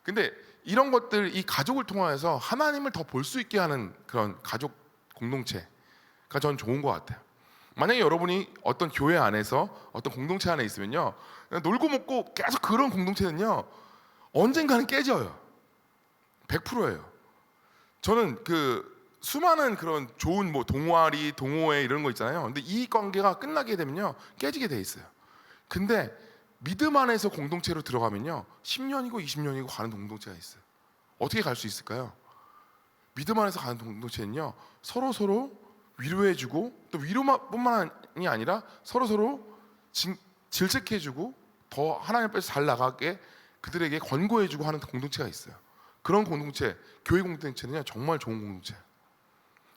C: 근데 이런 것들, 이 가족을 통해서 하나님을 더 볼 수 있게 하는 그런 가족 공동체가 전 좋은 것 같아요. 만약에 여러분이 어떤 교회 안에서 어떤 공동체 안에 있으면요, 놀고 먹고 계속 그런 공동체는요, 언젠가는 깨져요. 100%예요. 저는 그 수많은 그런 좋은 뭐 동아리, 동호회 이런 거 있잖아요. 근데 이 관계가 끝나게 되면요, 깨지게 돼 있어요. 근데 믿음 안에서 공동체로 들어가면요, 10년이고 20년이고 가는 공동체가 있어요. 어떻게 갈 수 있을까요? 믿음 안에서 가는 공동체는요, 서로 위로해주고, 또 위로뿐만이 아니라 서로 질책해주고, 더 하나님 앞에서 잘 나가게 그들에게 권고해주고 하는 공동체가 있어요. 그런 공동체, 교회 공동체는요, 정말 좋은 공동체예요.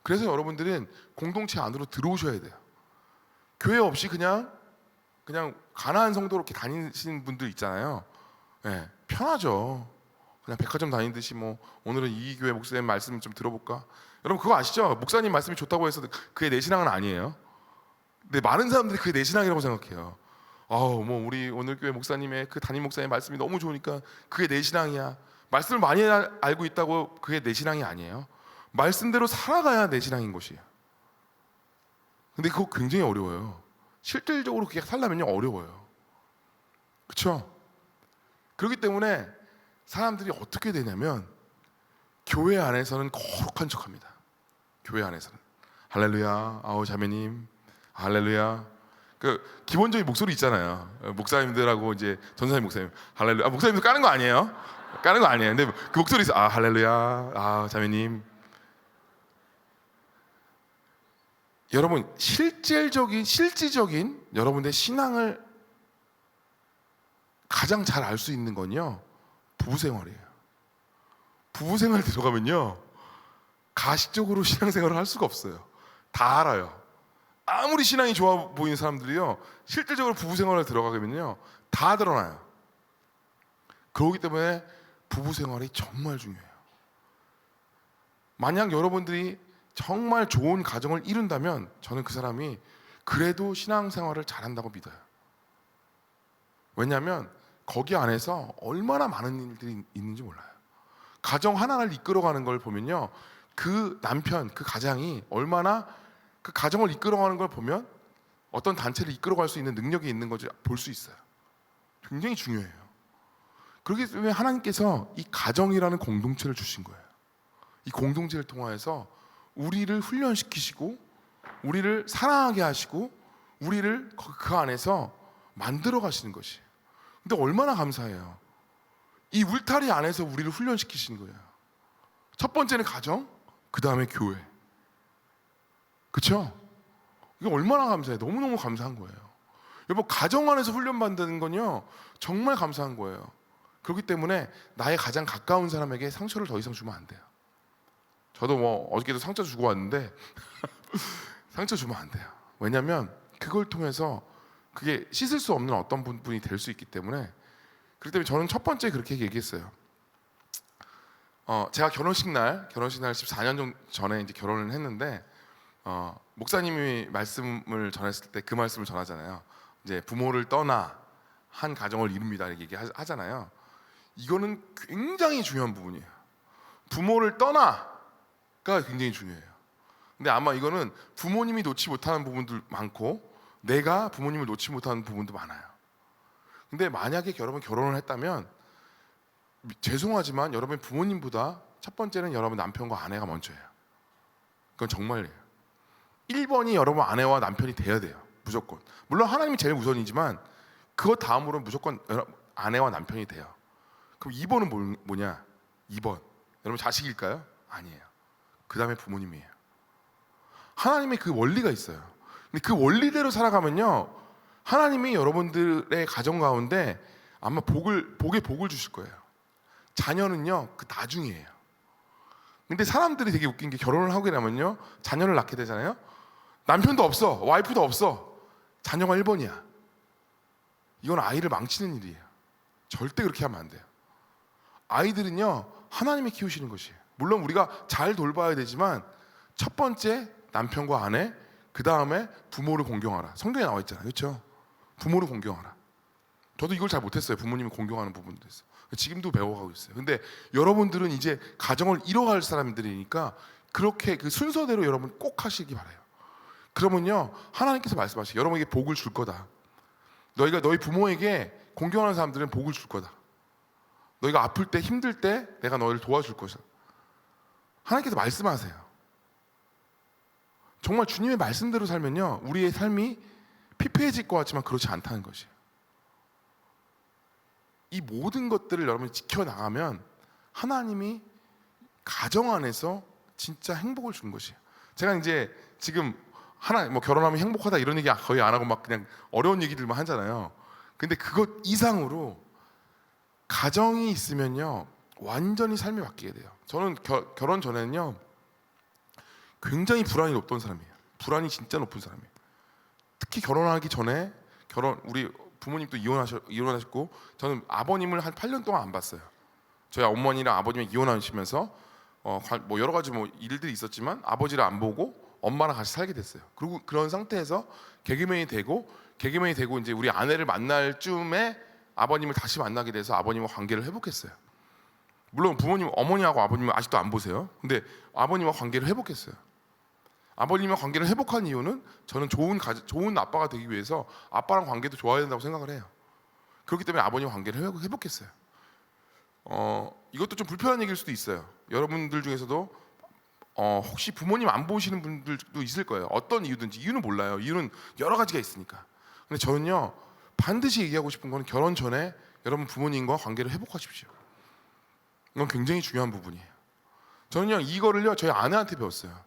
C: 그래서 여러분들은 공동체 안으로 들어오셔야 돼요. 교회 없이 그냥 가난한 성도로 이렇게 다니시는 분들 있잖아요. 네, 편하죠. 그냥 백화점 다니듯이 뭐 오늘은 이 교회 목사님 말씀 좀 들어볼까? 여러분 그거 아시죠? 목사님 말씀이 좋다고 해서 그게 내 신앙은 아니에요. 근데 많은 사람들이 그게 내 신앙이라고 생각해요. 뭐 우리 오늘 교회 목사님의 그 담임 목사님 말씀이 너무 좋으니까 그게 내 신앙이야. 말씀을 많이 알고 있다고 그게 내 신앙이 아니에요. 말씀대로 살아가야 내 신앙인 것이에요. 근데 그거 굉장히 어려워요. 실질적으로 그게 살려면요, 어려워요. 그렇죠? 그렇기 때문에 사람들이 어떻게 되냐면 교회 안에서는 거룩한 척합니다. 교회 안에서는 할렐루야, 아우 자매님, 할렐루야. 그 기본적인 목소리 있잖아요. 목사님들하고 이제 전사님 목사님, 할렐루야. 목사님도 까는 거 아니에요? 까는 거 아니에요. 근데 그 목소리 있어. 아 할렐루야, 아 자매님. 여러분 실질적인 여러분의 신앙을 가장 잘 알 수 있는 건요 부부 생활이에요. 부부 생활 들어가면요 가식적으로 신앙생활을 할 수가 없어요. 다 알아요. 아무리 신앙이 좋아 보이는 사람들이요 실질적으로 부부 생활을 들어가면요 다 드러나요. 그렇기 때문에 부부 생활이 정말 중요해요. 만약 여러분들이 정말 좋은 가정을 이룬다면 저는 그 사람이 그래도 신앙생활을 잘한다고 믿어요. 왜냐하면 거기 안에서 얼마나 많은 일들이 있는지 몰라요. 가정 하나를 이끌어가는 걸 보면요 그 남편, 그 가장이 얼마나 그 가정을 이끌어가는 걸 보면 어떤 단체를 이끌어갈 수 있는 능력이 있는 것을 볼 수 있어요. 굉장히 중요해요. 그렇기 때문에 하나님께서 이 가정이라는 공동체를 주신 거예요. 이 공동체를 통하여서 우리를 훈련시키시고 우리를 사랑하게 하시고 우리를 그 안에서 만들어 가시는 것이에요. 근데 얼마나 감사해요. 이 울타리 안에서 우리를 훈련시키시는 거예요. 첫 번째는 가정, 그 다음에 교회. 그렇죠? 이게 얼마나 감사해요. 너무너무 감사한 거예요. 여러분 가정 안에서 훈련받는 건요 정말 감사한 거예요. 그렇기 때문에 나의 가장 가까운 사람에게 상처를 더 이상 주면 안 돼요. 저도 뭐 어저께도 상처 주고 왔는데 상처 주면 안 돼요. 왜냐하면 그걸 통해서 그게 씻을 수 없는 어떤 분이 될 수 있기 때문에. 그렇기 때문에 저는 첫 번째 그렇게 얘기했어요. 제가 결혼식 날 14년 정도 전에 이제 결혼을 했는데 목사님이 말씀을 전했을 때 그 말씀을 전하잖아요. 이제 부모를 떠나 한 가정을 이룹니다 이렇게 얘기하잖아요. 이거는 굉장히 중요한 부분이에요. 부모를 떠나가 굉장히 중요해요. 근데 아마 이거는 부모님이 놓지 못하는 부분도 많고 내가 부모님을 놓지 못하는 부분도 많아요. 근데 만약에 여러분 결혼을 했다면 죄송하지만 여러분 부모님보다 첫 번째는 여러분 남편과 아내가 먼저예요. 그건 정말이에요. 1번이 여러분 아내와 남편이 돼야 돼요. 무조건. 물론 하나님이 제일 우선이지만 그것 다음으로는 무조건 아내와 남편이 돼요. 그럼 2번은 뭐냐? 2번. 여러분 자식일까요? 아니에요. 그 다음에 부모님이에요. 하나님의 그 원리가 있어요. 근데 그 원리대로 살아가면요 하나님이 여러분들의 가정 가운데 아마 복에 복을 주실 거예요. 자녀는요 그 나중이에요. 근데 사람들이 되게 웃긴 게 결혼을 하게 되면요 자녀를 낳게 되잖아요. 남편도 없어, 와이프도 없어. 자녀가 1번이야. 이건 아이를 망치는 일이에요. 절대 그렇게 하면 안 돼요. 아이들은요 하나님이 키우시는 것이에요. 물론 우리가 잘 돌봐야 되지만 첫 번째 남편과 아내, 그 다음에 부모를 공경하라. 성경에 나와 있잖아요. 그렇죠? 부모를 공경하라. 저도 이걸 잘 못했어요. 부모님을 공경하는 부분도 있어. 지금도 배워가고 있어요. 근데 여러분들은 이제 가정을 이뤄갈 사람들이니까 그렇게 그 순서대로 여러분 꼭 하시기 바라요. 그러면요 하나님께서 말씀하시죠. 여러분에게 복을 줄 거다. 너희가 너희 부모에게 공경하는 사람들은 복을 줄 거다. 너희가 아플 때 힘들 때 내가 너희를 도와줄 것이다. 하나님께서 말씀하세요. 정말 주님의 말씀대로 살면요 우리의 삶이 피폐해질 것 같지만 그렇지 않다는 것이에요. 이 모든 것들을 여러분이 지켜나가면 하나님이 가정 안에서 진짜 행복을 주는 것이에요. 제가 이제 지금 뭐 결혼하면 행복하다 이런 얘기 거의 안 하고 막 그냥 어려운 얘기들만 하잖아요. 근데 그것 이상으로 가정이 있으면요 완전히 삶이 바뀌게 돼요. 저는 결혼 전에는요 굉장히 불안이 높던 사람이에요. 불안이 진짜 높은 사람이에요. 특히 결혼하기 전에 우리 부모님도 이혼하셨고 저는 아버님을 한 8년 동안 안 봤어요. 저희 어머니랑 아버님이 이혼하시면서 뭐 여러 가지 뭐 일들이 있었지만 아버지를 안 보고 엄마랑 같이 살게 됐어요. 그리고 그런 상태에서 개그맨이 되고 이제 우리 아내를 만날 쯤에 아버님을 다시 만나게 돼서 아버님과 관계를 회복했어요. 물론 어머니하고 아버님은 아직도 안 보세요. 근데 아버님과 관계를 회복했어요. 아버님과 관계를 회복한 이유는 저는 좋은 아빠가 되기 위해서 아빠랑 관계도 좋아야 된다고 생각을 해요. 그렇기 때문에 아버님 관계를 회복했어요. 이것도 좀 불편한 얘기일 수도 있어요. 여러분들 중에서도 혹시 부모님 안 보시는 분들도 있을 거예요. 어떤 이유든지 이유는 몰라요. 이유는 여러 가지가 있으니까. 근데 저는요 반드시 얘기하고 싶은 거는 결혼 전에 여러분 부모님과 관계를 회복하십시오. 이건 굉장히 중요한 부분이에요. 저는요 이거를요 저희 아내한테 배웠어요.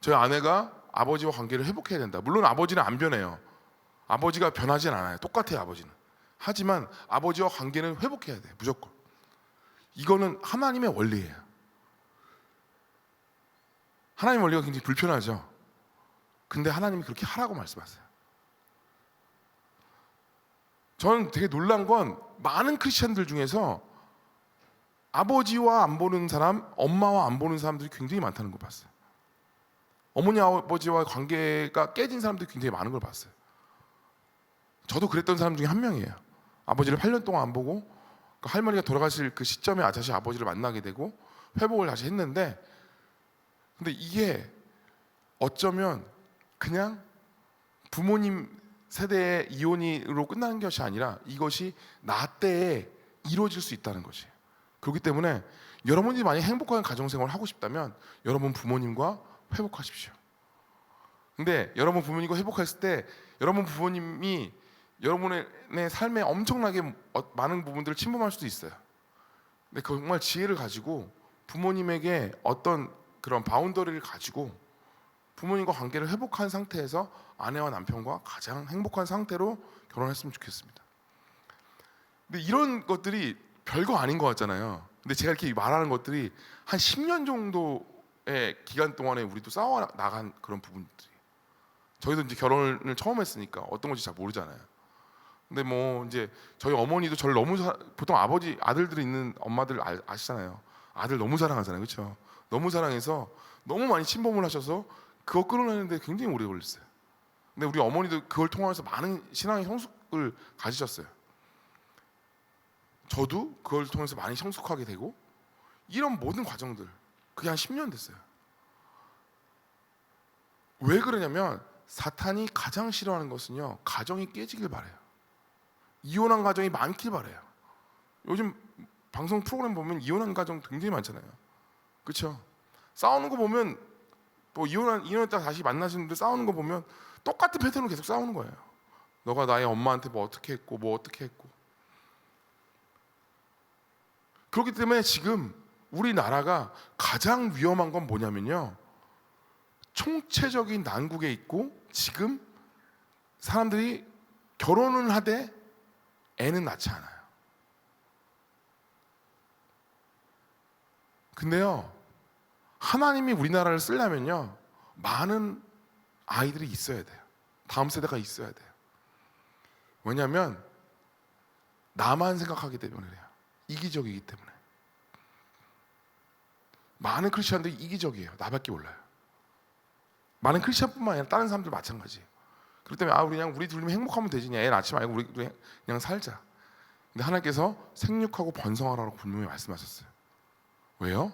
C: 저희 아내가 아버지와 관계를 회복해야 된다. 물론 아버지는 안 변해요. 아버지가 변하진 않아요. 똑같아요 아버지는. 하지만 아버지와 관계는 회복해야 돼요. 무조건. 이거는 하나님의 원리예요. 하나님의 원리가 굉장히 불편하죠. 근데 하나님이 그렇게 하라고 말씀하세요. 저는 되게 놀란 건 많은 크리스천들 중에서 아버지와 안 보는 사람, 엄마와 안 보는 사람들이 굉장히 많다는 걸 봤어요. 어머니 아버지와 관계가 깨진 사람들이 굉장히 많은 걸 봤어요. 저도 그랬던 사람 중에 한 명이에요. 아버지를 8년 동안 안 보고 그 할머니가 돌아가실 그 시점에 다시 아버지를 만나게 되고 회복을 다시 했는데, 근데 이게 어쩌면 그냥 부모님 세대의 이혼으로 끝나는 것이 아니라 이것이 나 때에 이루어질 수 있다는 것이. 그렇기 때문에 여러분들이 만약 행복한 가정생활을 하고 싶다면 여러분 부모님과 회복하십시오. 근데 여러분 부모님과 회복했을 때 여러분 부모님이 여러분의 삶에 엄청나게 많은 부분들을 침범할 수도 있어요. 근데 정말 지혜를 가지고 부모님에게 어떤 그런 바운더리를 가지고 부모님과 관계를 회복한 상태에서 아내와 남편과 가장 행복한 상태로 결혼했으면 좋겠습니다. 근데 이런 것들이 별거 아닌 것 같잖아요. 근데 제가 이렇게 말하는 것들이 한 10년 정도의 기간 동안에 우리도 싸워 나간 그런 부분들이. 저희도 이제 결혼을 처음 했으니까 어떤 건지 잘 모르잖아요. 근데 뭐 이제 저희 어머니도 저를 너무 보통 아버지 아들들이 있는 엄마들 아시잖아요. 아들 너무 사랑하잖아요, 그렇죠? 너무 사랑해서 너무 많이 침범을 하셔서 그거 끊어내는데 굉장히 오래 걸렸어요. 근데 우리 어머니도 그걸 통해서 많은 신앙의 성숙을 가지셨어요. 저도 그걸 통해서 많이 성숙하게 되고 이런 모든 과정들 그게 한 10년 됐어요. 왜 그러냐면 사탄이 가장 싫어하는 것은요 가정이 깨지길 바래요. 이혼한 가정이 많길 바래요. 요즘 방송 프로그램 보면 이혼한 가정 굉장히 많잖아요. 그렇죠? 싸우는 거 보면 또 이혼했다가 다시 만나시는데 싸우는 거 보면 똑같은 패턴으로 계속 싸우는 거예요. 너가 나의 엄마한테 뭐 어떻게 했고 뭐 어떻게 했고. 그렇기 때문에 지금 우리나라가 가장 위험한 건 뭐냐면요 총체적인 난국에 있고 지금 사람들이 결혼은 하되 애는 낳지 않아요. 근데요 하나님이 우리나라를 쓰려면요 많은 아이들이 있어야 돼요. 다음 세대가 있어야 돼요. 왜냐하면 나만 생각하기 때문에 그래요. 이기적이기 때문에. 많은 크리스천들이 이기적이에요. 나밖에 몰라요. 많은 크리스천뿐만 아니라 다른 사람들 마찬가지예요. 그렇기 때문에 우리 둘이면 행복하면 되지, 애 낳지 말고 우리 그냥 살자. 근데 하나님께서 생육하고 번성하라고 분명히 말씀하셨어요. 왜요?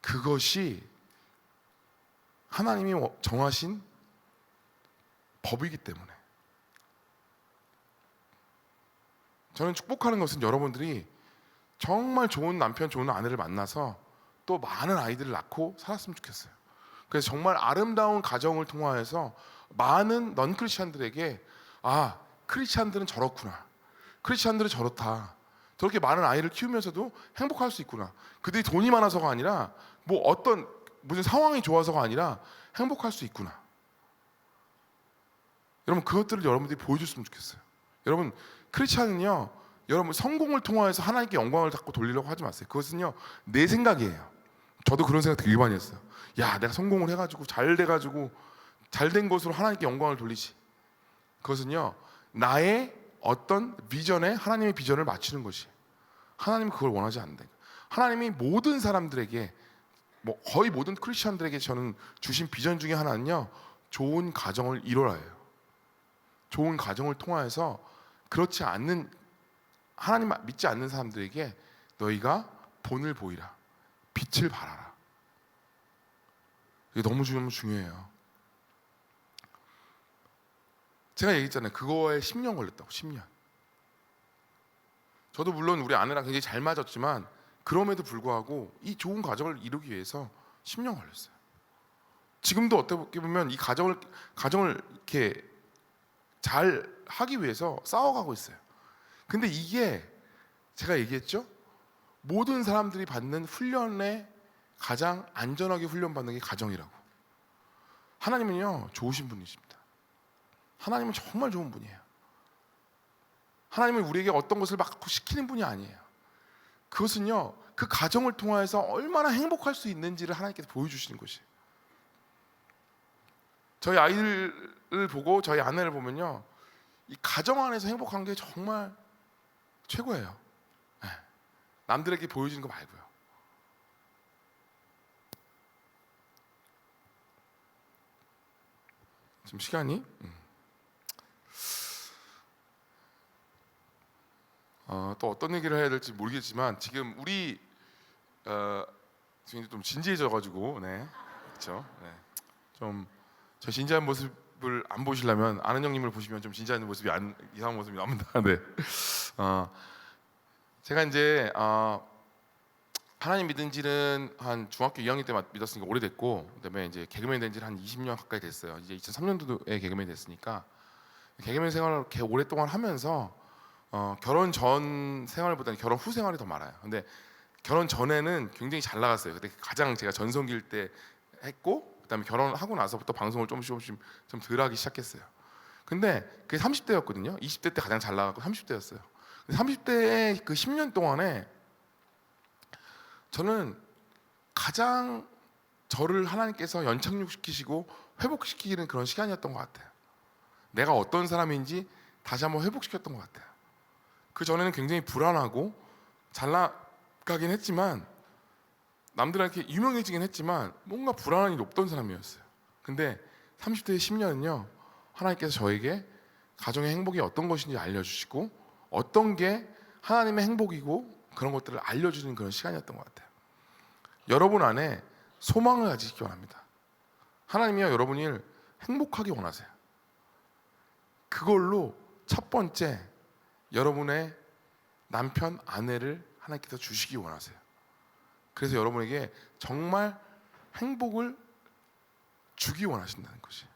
C: 그것이 하나님이 정하신 법이기 때문에. 저는 축복하는 것은 여러분들이 정말 좋은 남편, 좋은 아내를 만나서 또 많은 아이들을 낳고 살았으면 좋겠어요. 그래서 정말 아름다운 가정을 통하여서 많은 넌 크리스찬들에게 아, 크리스찬들은 저렇구나. 크리스찬들은 저렇다. 저렇게 많은 아이를 키우면서도 행복할 수 있구나. 그들이 돈이 많아서가 아니라 뭐 어떤 무슨 상황이 좋아서가 아니라 행복할 수 있구나. 여러분 그것들을 여러분들이 보여줬으면 좋겠어요. 여러분 크리스찬은요 여러분 성공을 통하여서 하나님께 영광을 자꾸 돌리려고 하지 마세요. 그것은요 내 생각이에요. 저도 그런 생각 되게 많이 했어요. 야 내가 성공을 해가지고 잘 돼가지고 잘된 것으로 하나님께 영광을 돌리지. 그것은요 나의 어떤 비전에 하나님의 비전을 맞추는 것이. 하나님은 그걸 원하지 않는다. 하나님이 모든 사람들에게 뭐 거의 모든 크리스천들에게 저는 주신 비전 중에 하나는요 좋은 가정을 이루라예요. 좋은 가정을 통하여서 그렇지 않는 하나님 믿지 않는 사람들에게 너희가 본을 보이라, 빛을 발하라. 이게 너무 중요해요. 제가 얘기했잖아요. 그거에 10년 걸렸다고. 10년. 저도 물론 우리 아내랑 굉장히 잘 맞았지만 그럼에도 불구하고 이 좋은 가정을 이루기 위해서 10년 걸렸어요. 지금도 어떻게 보면 이 가정을 이렇게 잘 하기 위해서 싸워가고 있어요. 근데 이게 제가 얘기했죠? 모든 사람들이 받는 훈련에 가장 안전하게 훈련받는 게 가정이라고. 하나님은요 좋으신 분이십니다. 하나님은 정말 좋은 분이에요. 하나님은 우리에게 어떤 것을 막 시키는 분이 아니에요. 그것은요 그 가정을 통해서 얼마나 행복할 수 있는지를 하나님께서 보여주시는 것이에요. 저희 아이들을 보고 저희 아내를 보면요 이 가정 안에서 행복한 게 정말 최고예요. 네. 남들에게 보여주는 거 말고요. 지금 시간이 또 어떤 얘기를 해야 될지 모르겠지만 지금 우리 지금 좀 진지해져가지고 그렇죠. 저 진지한 모습을 안 보시려면 아는 형님을 보시면 좀 진지한 모습이 이상한 모습이 나옵니다. 네. 제가 이제 하나님 믿은 지는 한 중학교 2학년 때 믿었으니까 오래됐고, 그다음에 이제 개그맨 된 지는 한 20년 가까이 됐어요. 이제 2003년도에 개그맨 됐으니까 개그맨 생활을 이렇게 오랫동안 하면서 결혼 전 생활보다는 결혼 후 생활이 더 많아요. 근데 결혼 전에는 굉장히 잘 나갔어요. 그때 가장 제가 전성기일 때 했고, 그다음에 결혼하고 나서부터 방송을 조금씩 좀 덜 하기 시작했어요. 근데 그게 30대였거든요. 20대 때 가장 잘 나갔고 30대였어요. 30대의 그 10년 동안에 저는 가장 저를 하나님께서 연착륙시키시고 회복시키는 그런 시간이었던 것 같아요. 내가 어떤 사람인지 다시 한번 회복시켰던 것 같아요. 그 전에는 굉장히 불안하고 잘 나가긴 했지만 남들한테 유명해지긴 했지만 뭔가 불안함이 높던 사람이었어요. 근데 30대의 10년은요 하나님께서 저에게 가정의 행복이 어떤 것인지 알려주시고 어떤 게 하나님의 행복이고 그런 것들을 알려주는 그런 시간이었던 것 같아요. 여러분 안에 소망을 가지시기 원합니다. 하나님이요 여러분을 행복하게 원하세요. 그걸로 첫 번째 여러분의 남편, 아내를 하나님께서 주시기 원하세요. 그래서 여러분에게 정말 행복을 주기 원하신다는 것이.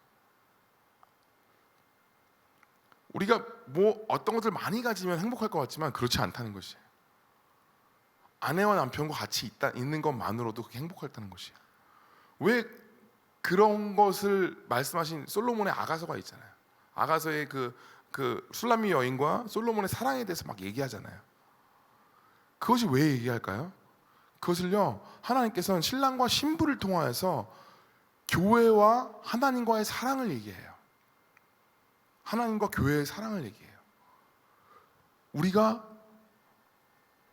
C: 우리가 뭐 어떤 것들 많이 가지면 행복할 것 같지만 그렇지 않다는 것이에요. 아내와 남편과 같이 있는 것만으로도 그게 행복하다는 것이에요. 왜 그런 것을 말씀하신 솔로몬의 아가서가 있잖아요. 아가서의 그 술람미 여인과 솔로몬의 사랑에 대해서 막 얘기하잖아요. 그것이 왜 얘기할까요? 그것을요 하나님께서는 신랑과 신부를 통하여서 교회와 하나님과의 사랑을 얘기해요. 하나님과 교회의 사랑을 얘기해요. 우리가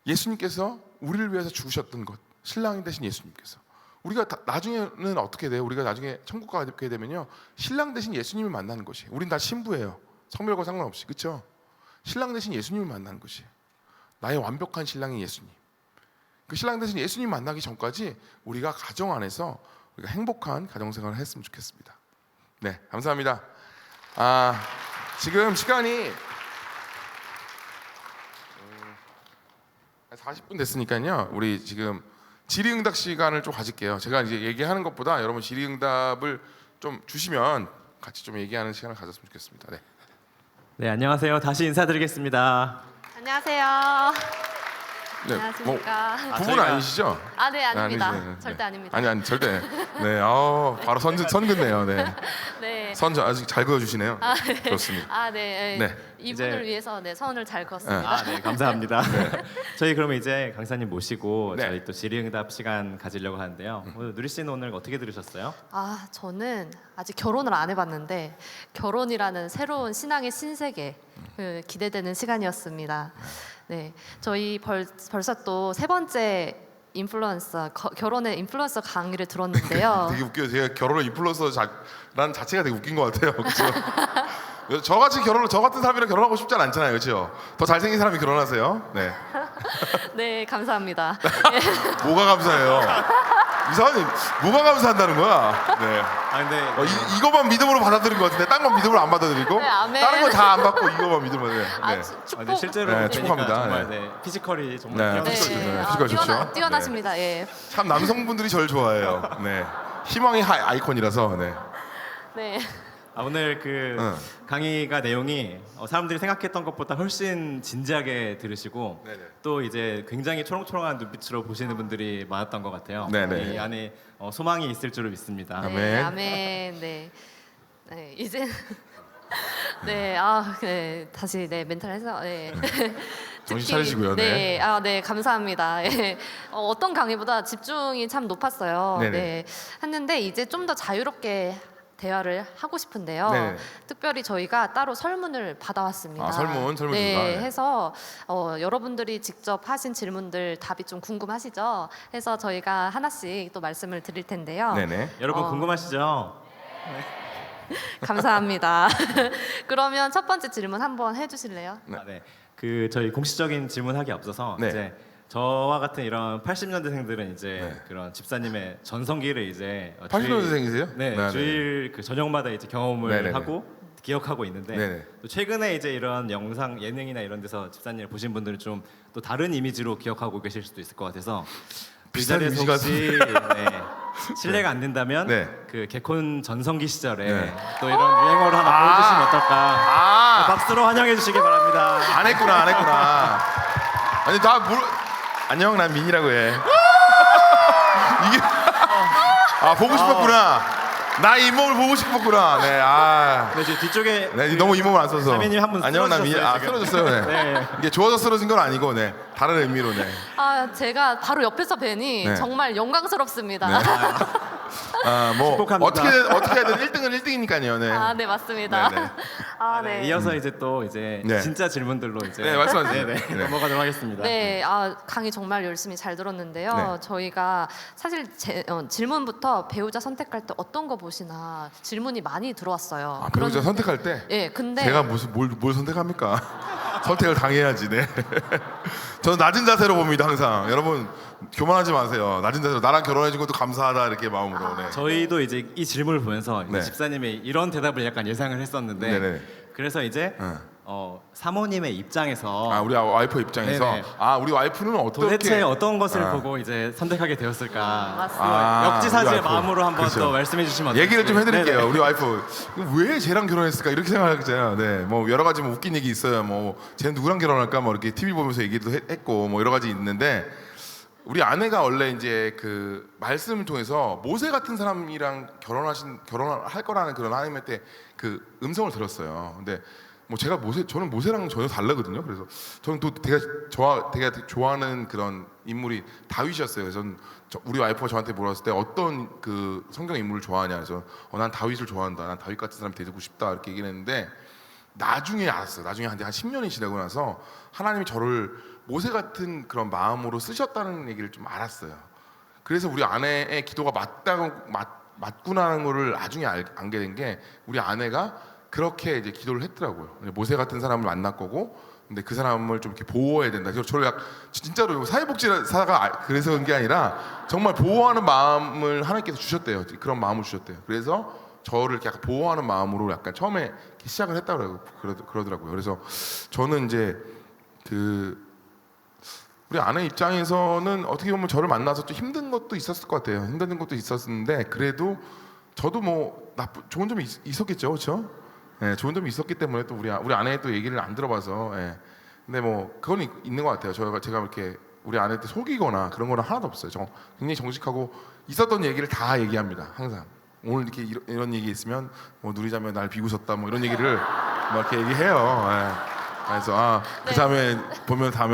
C: 예수님께서 우리를 위해서 죽으셨던 것, 신랑이 되신 예수님께서 우리가 나중에는 어떻게 돼요? 우리가 나중에 천국 가게 되면요 신랑 대신 예수님을 만나는 것이에요. 우린 다 신부예요. 성별과 상관없이. 그렇죠? 신랑 대신 예수님을 만나는 것이에요. 나의 완벽한 신랑이 예수님. 그 신랑 대신 예수님 만나기 전까지 우리가 가정 안에서 우리가 행복한 가정생활을 했으면 좋겠습니다. 네, 감사합니다. 지금 시간이 40분 됐으니까요. 우리 지금 질의응답 시간을 좀 가질게요. 제가 이제 얘기하는 것보다 여러분 질의응답을 좀 주시면 같이 좀 얘기하는 시간을 가졌으면 좋겠습니다. 네.
D: 네, 안녕하세요. 다시 인사드리겠습니다.
E: 안녕하세요.
C: 네,
E: 안녕하십니까.
C: 부분 아니시죠?
E: 네, 아닙니다.
C: 아니시죠?
E: 절대 아닙니다.
C: 아니 절대. 네, 바로 선 긋네요. 네.
E: 네.
C: 선 아직 잘 그어주시네요.
E: 네.
C: 좋습니다.
E: 네.
C: 네.
E: 이분을
D: 이제-
E: 위해서 선을 잘 그었습니다.
D: 네, 감사합니다. 저희 그러면 이제 강사님 모시고
C: 네.
D: 저희 또 질의응답 시간 가지려고 하는데요. 오늘 누리 씨는 오늘 어떻게 들으셨어요?
E: 저는 아직 결혼을 안 해봤는데 결혼이라는 새로운 신앙의 신세계 기대되는 시간이었습니다. 네, 저희 벌써 또 세 번째 인플루언서 결혼의 인플루언서 강의를 들었는데요.
C: 되게 웃겨요. 제가 결혼을 인플루언서라는 자체가 되게 웃긴 것 같아요. 그렇죠? 저 같은 사람이랑 결혼하고 싶지 않잖아요, 그렇죠? 더 잘생긴 사람이 결혼하세요. 네.
E: 네, 감사합니다.
C: 뭐가 감사해요? 이사님 뭐가 감사한다는 거야? 네.
D: 아 근데
C: 이거만 믿음으로 받아들인 것 같은데 딴 건 믿음으로 안 받아들이고
E: 네, 아멘.
C: 다른 건 다 안 받고 이거만 믿음으로. 네.
E: 아,
C: 네.
E: 축복.
D: 근데 실제로
C: 네,
D: 보니까
C: 축복합니다.
D: 정말
C: 네.
D: 네, 피지컬이 정말
C: 네,
D: 뛰어나시죠.
C: 네. 피지컬 좋죠.
E: 뛰어나십니다. 예.
C: 참 남성분들이 절 좋아해요. 네. 희망의 아이콘이라서. 네.
E: 네.
D: 아, 오늘 그
C: 응.
D: 강의가 내용이 사람들이 생각했던 것보다 훨씬 진지하게 들으시고
C: 네네.
D: 또 이제 굉장히 초롱초롱한 눈빛으로 보시는 분들이 많았던 것 같아요.
C: 네네.
D: 이 안에 소망이 있을 줄을 믿습니다.
E: 네,
C: 아멘.
E: 아멘. 네. 네, 이제 네, 네, 다시 네 멘탈 해서 네.
C: 정신
E: 특히,
C: 차리시고요, 네.
E: 네, 네, 감사합니다. 예. 어떤 강의보다 집중이 참 높았어요.
C: 네네.
E: 네, 했는데 이제 좀 더 자유롭게 대화를 하고 싶은데요.
C: 네네.
E: 특별히 저희가 따로 설문을 받아왔습니다.
C: 아, 설문
E: 네,
C: 조사. 네.
E: 해서 여러분들이 직접 하신 질문들 답이 좀 궁금하시죠? 해서 저희가 하나씩 또 말씀을 드릴 텐데요.
C: 네네.
D: 여러분
E: 어.
D: 궁금하시죠?
E: 감사합니다. 그러면 첫 번째 질문 한번 해주실래요?
C: 네.
D: 아, 네. 그 저희 공식적인 질문하기 앞서서
C: 네.
D: 이제 저와 같은 이런 80년대생들은 이제
C: 네.
D: 그런 집사님의 전성기를 이제
C: 80년생이세요?
D: 네, 주일 그 저녁마다 이제 경험을
C: 네네네.
D: 하고 기억하고 있는데
C: 네네.
D: 또 최근에 이제 이런 영상 예능이나 이런 데서 집사님을 보신 분들은 좀 또 다른 이미지로 기억하고 계실 수도 있을 것 같아서 그
C: 비슷한
D: 자리에서
C: 이미지가
D: 혹시 네, 실례가 안 된다면
C: 네.
D: 그 개콘 전성기 시절에
C: 네.
D: 또 이런 유행어를 하나 보여주시면 어떨까?
C: 아,
D: 박수로 환영해 주시기 바랍니다.
C: 안 했구나. 아니 나 안녕, 난 민이라고 해. 이게 보고 싶었구나. 나 잇몸을 보고 싶었구나. 네,
D: 네, 지금 뒤쪽에
C: 네, 너무 잇몸을 안 써서.
D: 사미님 한분
C: 안녕, 난 민.
D: 쓰러지셨어요,
C: 쓰러졌어요. 네.
D: 네.
C: 이게 좋아서 쓰러진 건 아니고, 네, 다른 의미로, 네.
E: 제가 바로 옆에서 뵈니
C: 네.
E: 정말 영광스럽습니다.
C: 네. 뭐
D: 축복합니다.
C: 어떻게 하든 1등은 1등이니까요. 네.
E: 네, 맞습니다.
C: 네, 네.
E: 네.
D: 이어서 이제 또 이제
C: 네.
D: 진짜 질문들로 이제
C: 네, 말씀하세요.
D: 네,
C: 네.
D: 넘어가도록 하겠습니다.
E: 네, 강의 정말 열심히 잘 들었는데요.
C: 네.
E: 저희가 사실 질문부터 배우자 선택할 때 어떤 거 보시나 질문이 많이 들어왔어요.
C: 배우자
E: 그런데-
C: 선택할 때
E: 예, 근데
C: 제가 무슨 뭘 선택합니까? 선택을 당해야지. 네. 저는 낮은 자세로 봅니다 항상. 여러분 교만하지 마세요. 낮은 자세로 나랑 결혼해 준 것도 감사하다 이렇게 마음으로. 네.
D: 저희도 이제 이 질문을 보면서 이제
C: 네.
D: 집사님이 이런 대답을 약간 예상을 했었는데
C: 네네.
D: 그래서 이제
C: 응.
D: 사모님의 입장에서
C: 우리 와이프 입장에서
D: 네네.
C: 우리 와이프는 어떻게
D: 도대체 어떤 것을
C: 아.
D: 보고 이제 선택하게 되었을까?
E: 맞습니다.
D: 역지사지의
C: 우리 와이프.
D: 마음으로 한번
C: 그렇죠.
D: 또 말씀해 주시면 어떨지.
C: 얘기를 좀 해드릴게요.
D: 네네.
C: 우리 와이프 왜 쟤랑 결혼했을까 이렇게 생각하잖아요. 네, 뭐 여러 가지 뭐 웃긴 얘기 있어요. 뭐 쟤는 누구랑 결혼할까 뭐 이렇게 TV 보면서 얘기도 했고 뭐 여러 가지 있는데 우리 아내가 원래 이제 그 말씀을 통해서 모세 같은 사람이랑 결혼할 거라는 그런 하나님의 때 그 음성을 들었어요. 근데 뭐 제가 저는 모세랑 전혀 다르거든요. 그래서 저는 또 되게 좋아하는 그런 인물이 다윗이었어요. 그래서 우리 와이프가 저한테 물었을 때 어떤 그 성경 인물을 좋아하냐 그래서 난 다윗을 좋아한다. 난 다윗 같은 사람이 되고 싶다 이렇게 얘기를 했는데 나중에 알았어요. 나중에 한 10년이 지나고 나서 하나님이 저를 모세 같은 그런 마음으로 쓰셨다는 얘기를 좀 알았어요. 그래서 우리 아내의 기도가 맞구나라는 거를 나중에 알게 된 게 우리 아내가 그렇게 이제 기도를 했더라고요. 모세 같은 사람을 만날 거고, 근데 그 사람을 좀 이렇게 보호해야 된다. 그래서 저를 진짜로 사회복지사가 그래서 그런 게 아니라 정말 보호하는 마음을 하나님께서 주셨대요. 그런 마음을 주셨대요. 그래서 저를 이렇게 약간 보호하는 마음으로 약간 처음에 이렇게 시작을 했다고 그러더라고요. 그래서 저는 이제 우리 아내 입장에서는 어떻게 보면 저를 만나서 좀 힘든 것도 있었을 것 같아요. 힘든 것도 있었는데 그래도 저도 뭐 좋은 점이 있었겠죠, 그렇죠? 네, 좋은 점이 있었기 때문에 또 우리 아내의 또 얘기를 안 들어봐서, 네. 근데 뭐 그건 있는 것 같아요. 제가 이렇게 우리 아내한테 속이거나 그런 거는 하나도 없어요. 굉장히 정직하고 있었던 얘기를 다 얘기합니다. 항상 오늘 이렇게 이런 얘기 있으면 뭐 누리자면 날 비웃었다 뭐 이런 얘기를 막 이렇게 얘기해요. 네. 그래서 그 다음에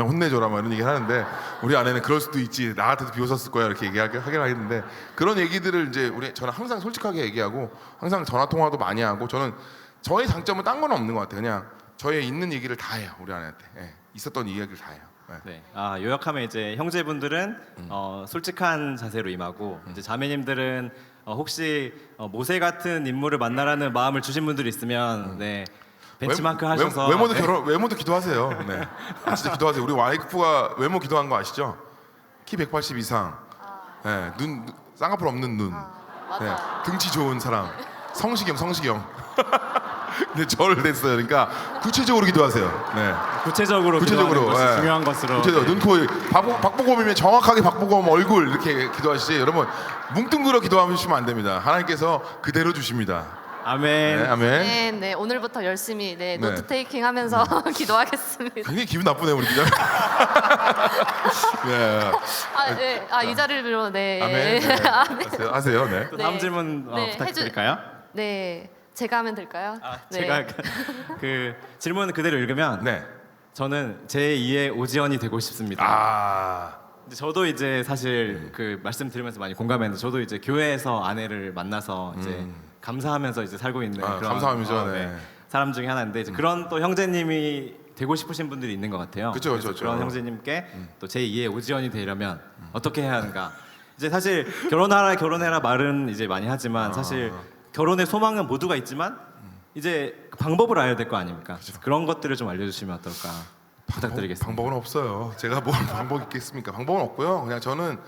C: 혼내줘라 막 이런 얘기를 하는데 우리 아내는 그럴 수도 있지 나 같아도 비웃었을 거야 이렇게 얘기하긴 하겠는데 그런 얘기들을 이제 저는 항상 솔직하게 얘기하고 항상 전화 통화도 많이 하고 저는 저의 장점은 딴 건 없는 것 같아요. 그냥 저의 있는 얘기를 다 해요 우리 아내한테. 네. 있었던 이야기를 다 해요. 네.
D: 네. 요약하면 이제 형제분들은 솔직한 자세로 임하고 이제 자매님들은 혹시 모세 같은 인물을 만나라는 마음을 주신 분들이 있으면 네. 벤치마크 하셔서
C: 외모도 기도하세요. 네. 진짜 기도하세요. 우리 와이프가 외모 기도한 거 아시죠? 키 180 이상. 네. 쌍꺼풀 없는 눈,
E: 맞아요.
C: 네, 등치 좋은 사람, 성시경. 근데 저를 됐어요. 그러니까 구체적으로 기도하세요. 네.
D: 구체적으로
C: 구체적으로,
D: 기도하는 것이
C: 예.
D: 중요한 것으로.
C: 구체적으로 눈, 코, 박보검이면 정확하게 박보검 얼굴 이렇게 기도하시지. 여러분 뭉뚱그려 기도하시면 안 됩니다. 하나님께서 그대로 주십니다.
D: 아멘.
C: 네, 아멘.
E: 네, 네. 오늘부터 열심히
C: 네.
E: 네, 노트 테이킹하면서 기도하겠습니다.
C: 굉장히 기분 나쁘네요 우리 기자. 네.
E: 네. 이 자리를 빌어 네.
C: 아멘. 네. 하세요. 네.
D: 또 다음
E: 네.
D: 질문
E: 네,
D: 부탁드릴까요?
E: 네. 제가 하면 될까요? 네.
D: 제가 그 질문 그대로 읽으면
C: 네.
D: 저는 제2의 오지연이 되고 싶습니다.
C: 아.
D: 이제 저도 이제 사실 그 말씀 들으면서 많이 공감했는데 저도 이제 교회에서 아내를 만나서 이제 감사하면서 이제 살고 있는 그런
C: 감사함이죠. 네.
D: 사람 중에 하나인데 이제 그런 또 형제님이 되고 싶으신 분들이 있는 것 같아요.
C: 그쵸,
D: 그래서
C: 그쵸.
D: 그런 형제님께 또 제2의 오지연이 되려면 어떻게 해야 하는가? 이제 사실 결혼해라 말은 이제 많이 하지만 사실 결혼의 소망은 모두가 있지만 이제 그 방법을 알아야 될 거 아닙니까? 그래서 그런 것들을 좀 알려주시면 어떨까 부탁드리겠습니다.
C: 방법은 없어요. 제가 뭘 방법이 있겠습니까? 방법은 없고요. 그냥 저는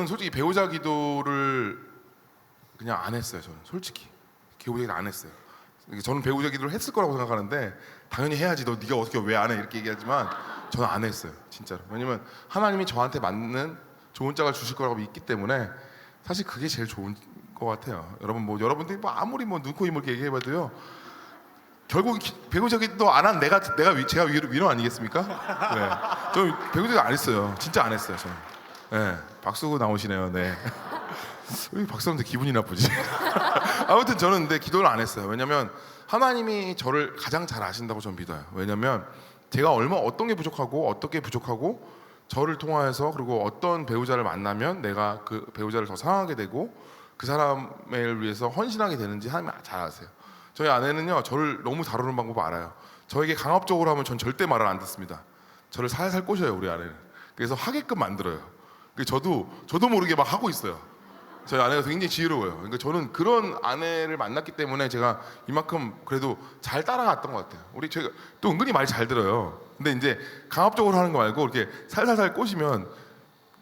C: 솔직히 배우자 기도를 그냥 안 했어요. 저는 솔직히 배우자 기도 안 했어요. 저는 배우자 기도를 했을 거라고 생각하는데 당연히 해야지. 네가 어떻게 왜 안 해? 이렇게 얘기하지만 저는 안 했어요. 진짜로. 왜냐면 하나님이 저한테 맞는 좋은 짝을 주실 거라고 믿기 때문에 사실 그게 제일 좋은 것 같아요. 여러분들이 아무리 눈코 입을 얘기해봐도요. 결국 배우자 기도 안 한 제가 위로 아니겠습니까? 네. 저 배우자 기도 안 했어요. 진짜 안 했어요. 저는. 네. 박수 나오시네요. 네. 왜 박수하는데 기분이 나쁘지? 아무튼 저는 근데 기도를 안 했어요. 왜냐면 하나님이 저를 가장 잘 아신다고 저는 믿어요. 왜냐면 제가 어떤 게 부족하고 어떻게 부족하고 저를 통하여서 그리고 어떤 배우자를 만나면 내가 그 배우자를 더 사랑하게 되고 그 사람을 위해서 헌신하게 되는지 하나님이 잘 아세요. 저희 아내는요 저를 너무 다루는 방법 알아요. 저에게 강압적으로 하면 전 절대 말을 안 듣습니다. 저를 살살 꼬셔요 우리 아내는. 그래서 하게끔 만들어요. 저도 모르게 막 하고 있어요. 저희 아내가 굉장히 지혜로워요. 그러니까 저는 그런 아내를 만났기 때문에 제가 이만큼 그래도 잘 따라갔던 것 같아요. 제가 또 은근히 말 잘 들어요. 근데 이제 강압적으로 하는 거 말고 이렇게 살살살 꼬시면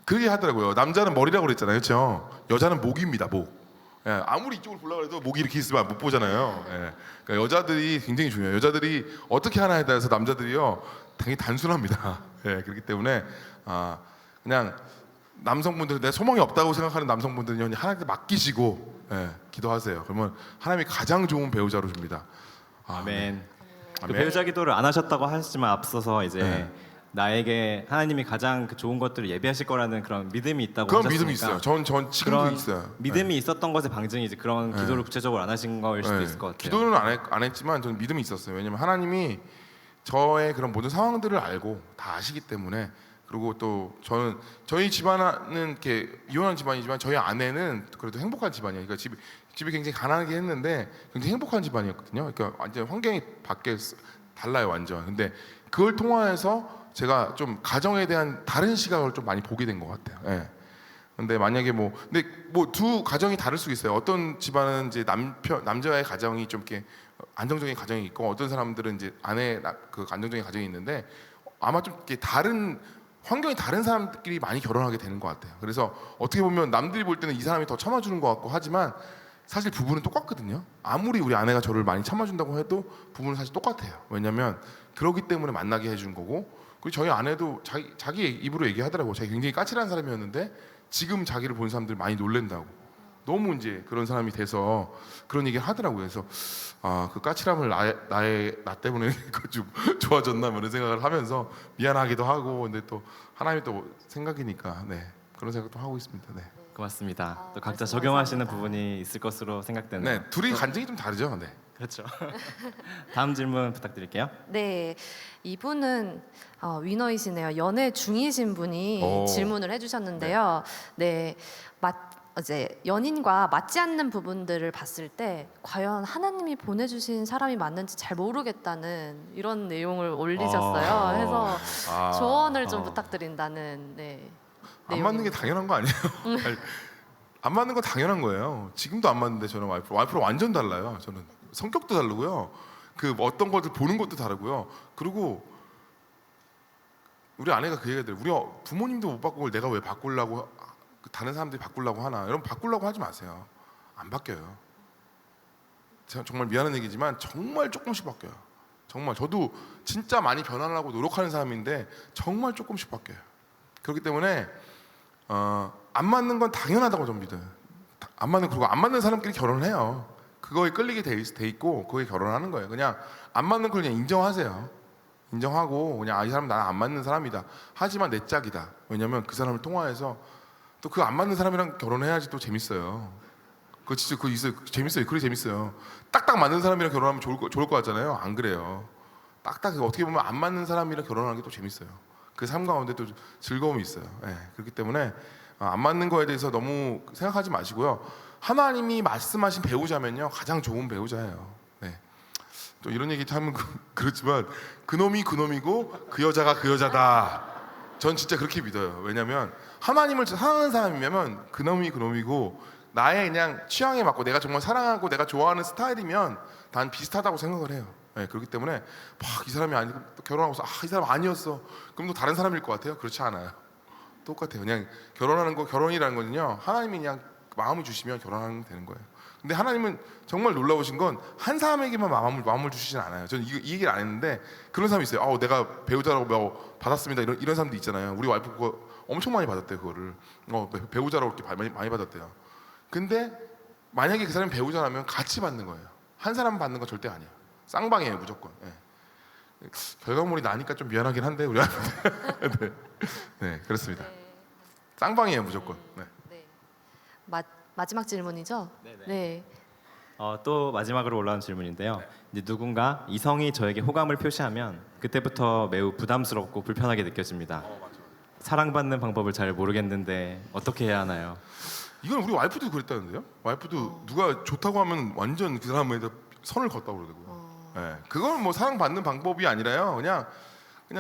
C: 그게 하더라고요. 남자는 머리라고 그랬잖아요, 그렇죠? 여자는 목입니다, 목. 예, 아무리 이쪽을 보려고 해도 목이 이렇게 있으면 못 보잖아요. 예, 그러니까 여자들이 굉장히 중요해요. 여자들이 어떻게 하나에 따라서 남자들이요 되게 단순합니다. 예, 그렇기 때문에 그냥 남성분들 내 소망이 없다고 생각하는 남성분들은 하나님께 맡기시고 기도하세요. 그러면 하나님이 가장 좋은 배우자로 줍니다.
D: 아멘. 그
C: 아멘.
D: 배우자 기도를 안 하셨다고 하셨지만 앞서서 이제
C: 네.
D: 나에게 하나님이 가장 그 좋은 것들을 예비하실 거라는 그런 믿음이 있다고
C: 그런
D: 하셨으니까
C: 믿음이 있어요. 전 지금도
D: 그런
C: 있어요.
D: 믿음이 있었던 것의 방증이 이제 그런 기도를 구체적으로 안 하신 거일 수도 있을 것 같아요.
C: 기도는 안 했지만 저는 믿음이 있었어요. 왜냐면 하나님이 저의 그런 모든 상황들을 알고 다 아시기 때문에. 그리고 또 저희 집안은 이렇게 이혼한 집안이지만 저희 아내는 그래도 행복한 집안이에요. 그러니까 집이 굉장히 가난하게 했는데 굉장히 행복한 집안이었거든요. 그러니까 완전 환경이 달라요, 완전. 근데 그걸 통해서 제가 좀 가정에 대한 다른 시각을 좀 많이 보게 된 것 같아요. 예. 근데 만약에 근데 두 가정이 다를 수 있어요. 어떤 집안은 이제 남자의 가정이 좀 이렇게 안정적인 가정이 있고 어떤 사람들은 이제 아내 그 안정적인 가정이 있는데 아마 좀 이렇게 환경이 다른 사람들끼리 많이 결혼하게 되는 것 같아요. 그래서 어떻게 보면 남들이 볼 때는 이 사람이 더 참아주는 것 같고 하지만 사실 부부는 똑같거든요. 아무리 우리 아내가 저를 많이 참아준다고 해도 부부는 사실 똑같아요. 왜냐면 그러기 때문에 만나게 해준 거고 그리고 저희 아내도 자기 입으로 얘기하더라고요. 자기 굉장히 까칠한 사람이었는데 지금 자기를 본 사람들 많이 놀랜다고. 너무 이제 그런 사람이 돼서 그런 얘기를 하더라고요. 그래서 그 까칠함을 나 때문에 좀 좋아졌나 이런 생각을 하면서 미안하기도 하고 근데 또 하나님이 또 생각이니까 그런 생각도 하고 있습니다. 네.
D: 고맙습니다. 또 각자
E: 말씀
D: 적용하시는
E: 감사합니다.
D: 부분이 있을 것으로 생각되네요.
C: 네, 둘이 간증이 좀 다르죠. 네.
D: 그렇죠. 다음 질문 부탁드릴게요.
E: 네, 이분은 위너이시네요. 연애 중이신 분이
C: 오.
E: 질문을 해주셨는데요. 네, 이제 연인과 맞지 않는 부분들을 봤을 때 과연 하나님이 보내주신 사람이 맞는지 잘 모르겠다는 이런 내용을 올리셨어요. 그래서 조언을 좀 부탁드린다는
C: 안 맞는 게 당연한 거 아니에요? 안 맞는 거 당연한 거예요. 지금도 안 맞는데 저는 와이프랑 완전 달라요. 저는 성격도 다르고요. 그 어떤 것을 보는 것도 다르고요. 그리고 우리 아내가 그 얘기를 해요. 우리 부모님도 못 바꾼 걸 내가 왜 바꾸려고 다른 사람들이 바꾸려고 하나? 여러분 바꾸려고 하지 마세요. 안 바뀌어요. 제가 정말 미안한 얘기지만 정말 조금씩 바뀌어요. 정말 저도 진짜 많이 변하려고 노력하는 사람인데 정말 조금씩 바뀌어요. 그렇기 때문에 안 맞는 건 당연하다고 좀 믿어요. 그리고 안 맞는 사람끼리 결혼을 해요. 그거에 끌리게 돼 있고 그거에 결혼하는 거예요. 그냥 안 맞는 걸 그냥 인정하세요. 인정하고 그냥 이 사람 나랑 안 맞는 사람이다. 하지만 내 짝이다. 왜냐면 그 사람을 통화해서 또 그 안 맞는 사람이랑 결혼해야지 또 재밌어요. 그거 진짜 그거 있어요. 재밌어요. 그게 재밌어요. 딱딱 맞는 사람이랑 결혼하면 좋을 것 같잖아요. 안 그래요. 딱딱 어떻게 보면 안 맞는 사람이랑 결혼하는 게 또 재밌어요. 그 삶 가운데 또 즐거움이 있어요. 네, 그렇기 때문에 안 맞는 거에 대해서 너무 생각하지 마시고요. 하나님이 말씀하신 배우자면요 가장 좋은 배우자예요. 네. 또 이런 얘기 하면 그렇지만 그놈이 그놈이고 그 여자가 그 여자다. 전 진짜 그렇게 믿어요. 왜냐하면 하나님을 사랑하는 사람이면 그놈이 그놈이고 나의 그냥 취향에 맞고 내가 정말 사랑하고 내가 좋아하는 스타일이면 난 비슷하다고 생각을 해요. 네, 그렇기 때문에 막 이 사람이 아니고 결혼하고서 이 사람 아니었어. 그럼 또 다른 사람일 것 같아요? 그렇지 않아요. 똑같아요. 그냥 결혼이라는 거는요 하나님이 그냥 마음을 주시면 결혼하면 되는 거예요. 근데 하나님은 정말 놀라우신 건 한 사람에게만 마음을 주시진 않아요. 저는 이 얘기를 안 했는데 그런 사람이 있어요. 내가 배우자라고 받았습니다. 이런 사람도 있잖아요. 우리 와이프 그거 엄청 많이 받았대요. 그거를 배우자라고 이렇게 많이 받았대요. 근데 만약에 그 사람이 배우자라면 같이 받는 거예요. 한 사람 받는 거 절대 아니에요. 쌍방이에요 무조건. 네. 결과물이 나니까 좀 미안하긴 한데 우리 네. 네 그렇습니다. 쌍방이에요 무조건. 네.
E: 네. 마지막 질문이죠?
D: 네네.
E: 네.
D: 또 마지막으로 올라온 질문인데요. 이제 누군가 이성이 저에게 호감을 표시하면 그때부터 매우 부담스럽고 불편하게 느껴집니다. 사랑받는 방법을 잘 모르겠는데 어떻게 해야 하나요?
C: 이건 우리 와이프도 그랬다는데요. 와이프도 누가 좋다고 하면 완전 그 사람에다 선을 걷다고 그러더라고요. 네. 그건 뭐 사랑받는 방법이 아니라요. 그냥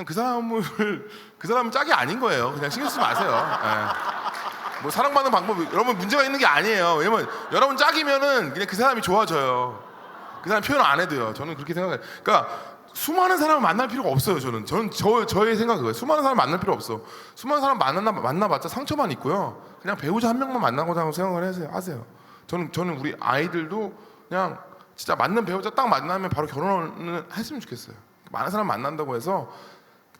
C: 그 사람은 짝이 아닌 거예요. 그냥 신경 쓰지 마세요. 네. 뭐 사랑받는 방법이 여러분 문제가 있는 게 아니에요. 왜냐면 여러분 짝이면은 그냥 그 사람이 좋아져요. 그 사람 표현 안 해도요. 저는 그렇게 생각해요. 그러니까 수많은 사람을 만날 필요가 없어요. 저는 저의 생각은 그거예요. 수많은 사람 만날 필요 없어. 수많은 사람 만나봤자 상처만 있고요. 그냥 배우자 한 명만 만나고자 생각을 하세요. 저는 우리 아이들도 그냥 진짜 맞는 배우자 딱 만나면 바로 결혼을 했으면 좋겠어요. 많은 사람 만난다고 해서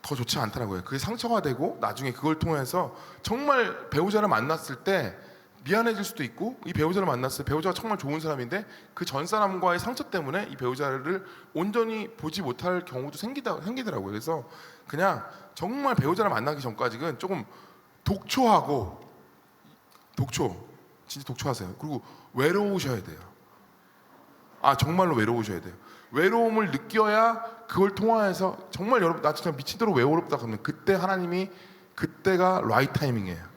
C: 더 좋지 않더라고요. 그게 상처가 되고 나중에 그걸 통해서 정말 배우자를 만났을 때 미안해질 수도 있고 이 배우자를 만났을 때 배우자가 정말 좋은 사람인데 그 전 사람과의 상처 때문에 이 배우자를 온전히 보지 못할 경우도 생기더라고요. 그래서 그냥 정말 배우자를 만나기 전까지는 조금 진짜 독초하세요. 그리고 외로우셔야 돼요. 정말로 외로우셔야 돼요. 외로움을 느껴야 그걸 통화해서 정말 여러분 나 진짜 미치도록 외롭다 그러면 그때가 라이트 타이밍이에요.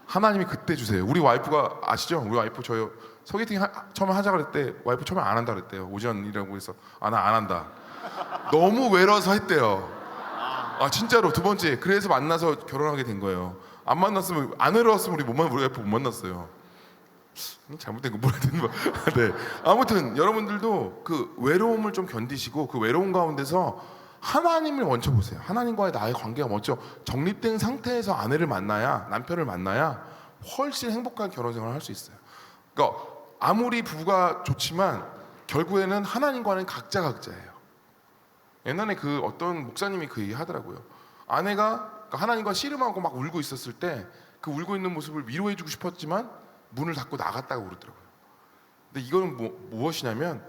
C: 하나님이 그때 주세요. 우리 와이프가 아시죠? 우리 와이프 저요 소개팅 처음에 하자 그럴 때 와이프 처음에 안 한다 그랬대요. 오전이라고 해서 나 안 한다. 너무 외로워서 했대요. 진짜로 두 번째 그래서 만나서 결혼하게 된 거예요. 안 외로웠으면 우리 와이프 못 만났어요. 잘못된 거 뭐라 해야 되는 거야. 네. 아무튼 여러분들도 그 외로움을 좀 견디시고 그 외로움 가운데서 하나님을 먼저 보세요. 하나님과의 나의 관계가 먼저 정립된 상태에서 아내를 만나야 남편을 만나야 훨씬 행복한 결혼 생활을 할 수 있어요. 그러니까 아무리 부부가 좋지만 결국에는 하나님과는 각자예요. 옛날에 그 어떤 목사님이 그 얘기 하더라고요. 아내가 그러니까 하나님과 씨름하고 막 울고 있었을 때 그 울고 있는 모습을 위로해주고 싶었지만 문을 닫고 나갔다고 그러더라고요. 근데 이거는 무엇이냐면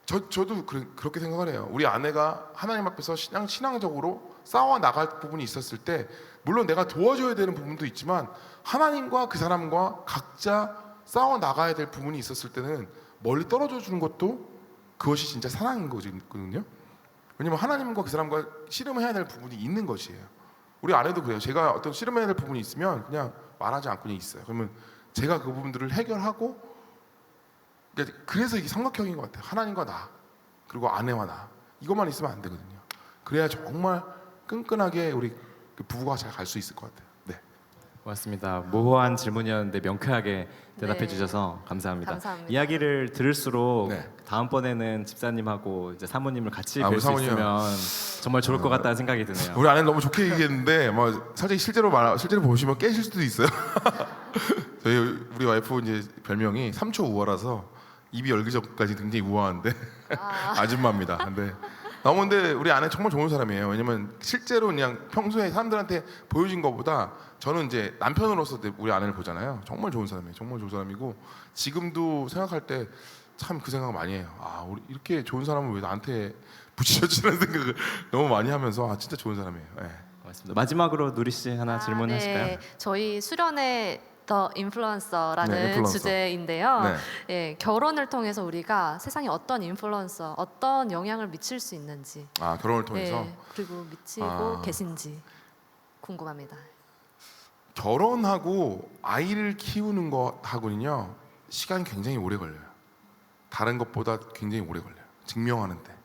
C: 저도 그렇게 생각을 해요. 우리 아내가 하나님 앞에서 신앙적으로 싸워 나갈 부분이 있었을 때 물론 내가 도와줘야 되는 부분도 있지만 하나님과 그 사람과 각자 싸워 나가야 될 부분이 있었을 때는 멀리 떨어져 주는 것도 그것이 진짜 사랑인 거거든요. 왜냐면 하나님과 그 사람과 씨름해야 될 부분이 있는 것이에요. 우리 아내도 그래요. 제가 어떤 씨름해야 될 부분이 있으면 그냥 말하지 않고 그냥 있어요. 그러면 제가 그 부분들을 해결하고 그래서 이게 삼각형인 것 같아요. 하나님과 나 그리고 아내와 나 이것만 있으면 안 되거든요. 그래야 정말 끈끈하게 우리 부부가 잘 갈 수 있을 것 같아요. 네.
D: 고맙습니다. 모호한 질문이었는데 명쾌하게 대답해
E: 네.
D: 주셔서 감사합니다.
E: 감사합니다.
D: 이야기를 들을수록
C: 네.
D: 다음번에는 집사님하고 이제 사모님을 같이
C: 아,
D: 뵐
C: 우리
D: 수
C: 사모님.
D: 있으면 정말 좋을 것 같다는 생각이 드네요.
C: 우리 아내는 너무 좋게 얘기했는데 뭐 솔직히 실제로 보시면 깨실 수도 있어요. 우리 와이프 이제 별명이 3초 우월라서 입이 열기 전까지 굉장히 우아한데 아줌마입니다. 근데 우리 아내 정말 좋은 사람이에요. 왜냐면 실제로 그냥 평소에 사람들한테 보여진 것보다 저는 이제 남편으로서 우리 아내를 보잖아요. 정말 좋은 사람이에요. 정말 좋은 사람이고 지금도 생각할 때 참 그 생각 많이 해요. 아, 우리 이렇게 좋은 사람은 왜 나한테 붙이셨지라는 생각을 너무 많이 하면서 진짜 좋은 사람이에요. 네.
D: 고맙습니다. 마지막으로 누리 씨 하나 질문하실까요?
E: 네. 저희 수련회 더 인플루언서라는
C: 네, 인플루언서.
E: 주제인데요.
C: 네.
E: 예, 결혼을 통해서 우리가 세상에 어떤 인플루언서, 어떤 영향을 미칠 수 있는지,
C: 아, 결혼을 통해서
E: 네, 그리고 미치고
C: 아.
E: 계신지 궁금합니다.
C: 결혼하고 아이를 키우는 것하고는요 시간이 굉장히 오래 걸려요. 다른 것보다 굉장히 오래 걸려요. 증명하는데.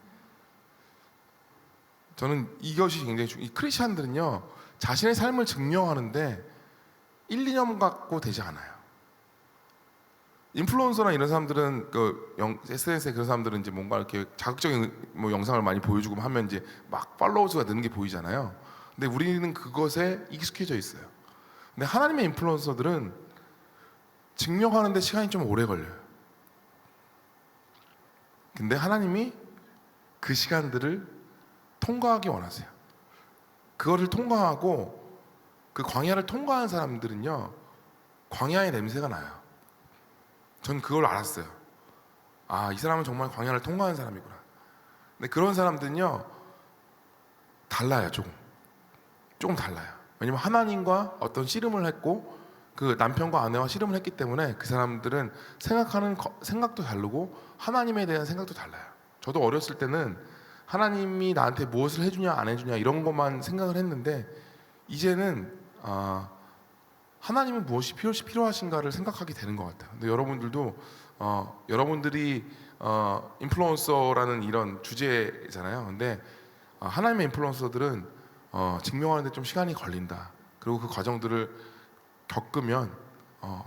C: 저는 이것이 굉장히 이 크리스천들은요 자신의 삶을 증명하는데 1, 2년 갖고 되지 않아요. 인플루언서나 이런 사람들은 SNS에 그런 사람들은 이제 뭔가 이렇게 자극적인 뭐 영상을 많이 보여주고 하면 이제 막 팔로워 수가 느는 게 보이잖아요. 근데 우리는 그것에 익숙해져 있어요. 근데 하나님의 인플루언서들은 증명하는데 시간이 좀 오래 걸려요. 근데 하나님이 그 시간들을 통과하기 원하세요. 그거를 통과하고 그 광야를 통과한 사람들은요 광야의 냄새가 나요. 전 그걸 알았어요. 아, 이 사람은 정말 광야를 통과한 사람이구나. 근데 그런 사람들은요 달라요. 조금 달라요. 왜냐면 하나님과 어떤 씨름을 했고 그 남편과 아내와 씨름을 했기 때문에 그 사람들은 생각하는 생각도 다르고 하나님에 대한 생각도 달라요. 저도 어렸을 때는 하나님이 나한테 무엇을 해주냐 안 해주냐 이런 것만 생각을 했는데 이제는 하나님이 무엇이 필요하신가를 생각하게 되는 것 같아요. 근데 여러분들도 여러분들이 인플루언서라는 이런 주제잖아요. 근데 하나님의 인플루언서들은 증명하는데 좀 시간이 걸린다. 그리고 그 과정들을 겪으면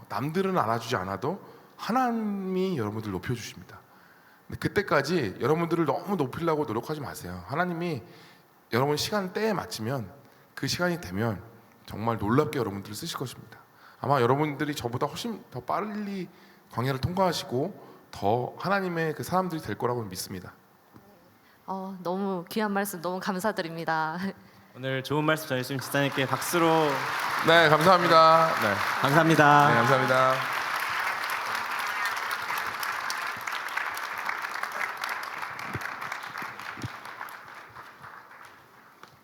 C: 남들은 알아주지 않아도 하나님이 여러분들 높여주십니다. 근데 그때까지 여러분들을 너무 높이려고 노력하지 마세요. 하나님이 여러분 시간 때에 맞추면 그 시간이 되면 정말 놀랍게 여러분들을 쓰실 것입니다. 아마 여러분들이 저보다 훨씬 더 빨리 광야를 통과하시고 더 하나님의 그 사람들이 될 거라고 믿습니다.
E: 너무 귀한 말씀 너무 감사드립니다.
D: 오늘 좋은 말씀 전해주신 집사님께 박수로
C: 네, 감사합니다. 네,
D: 감사합니다.
C: 네 감사합니다.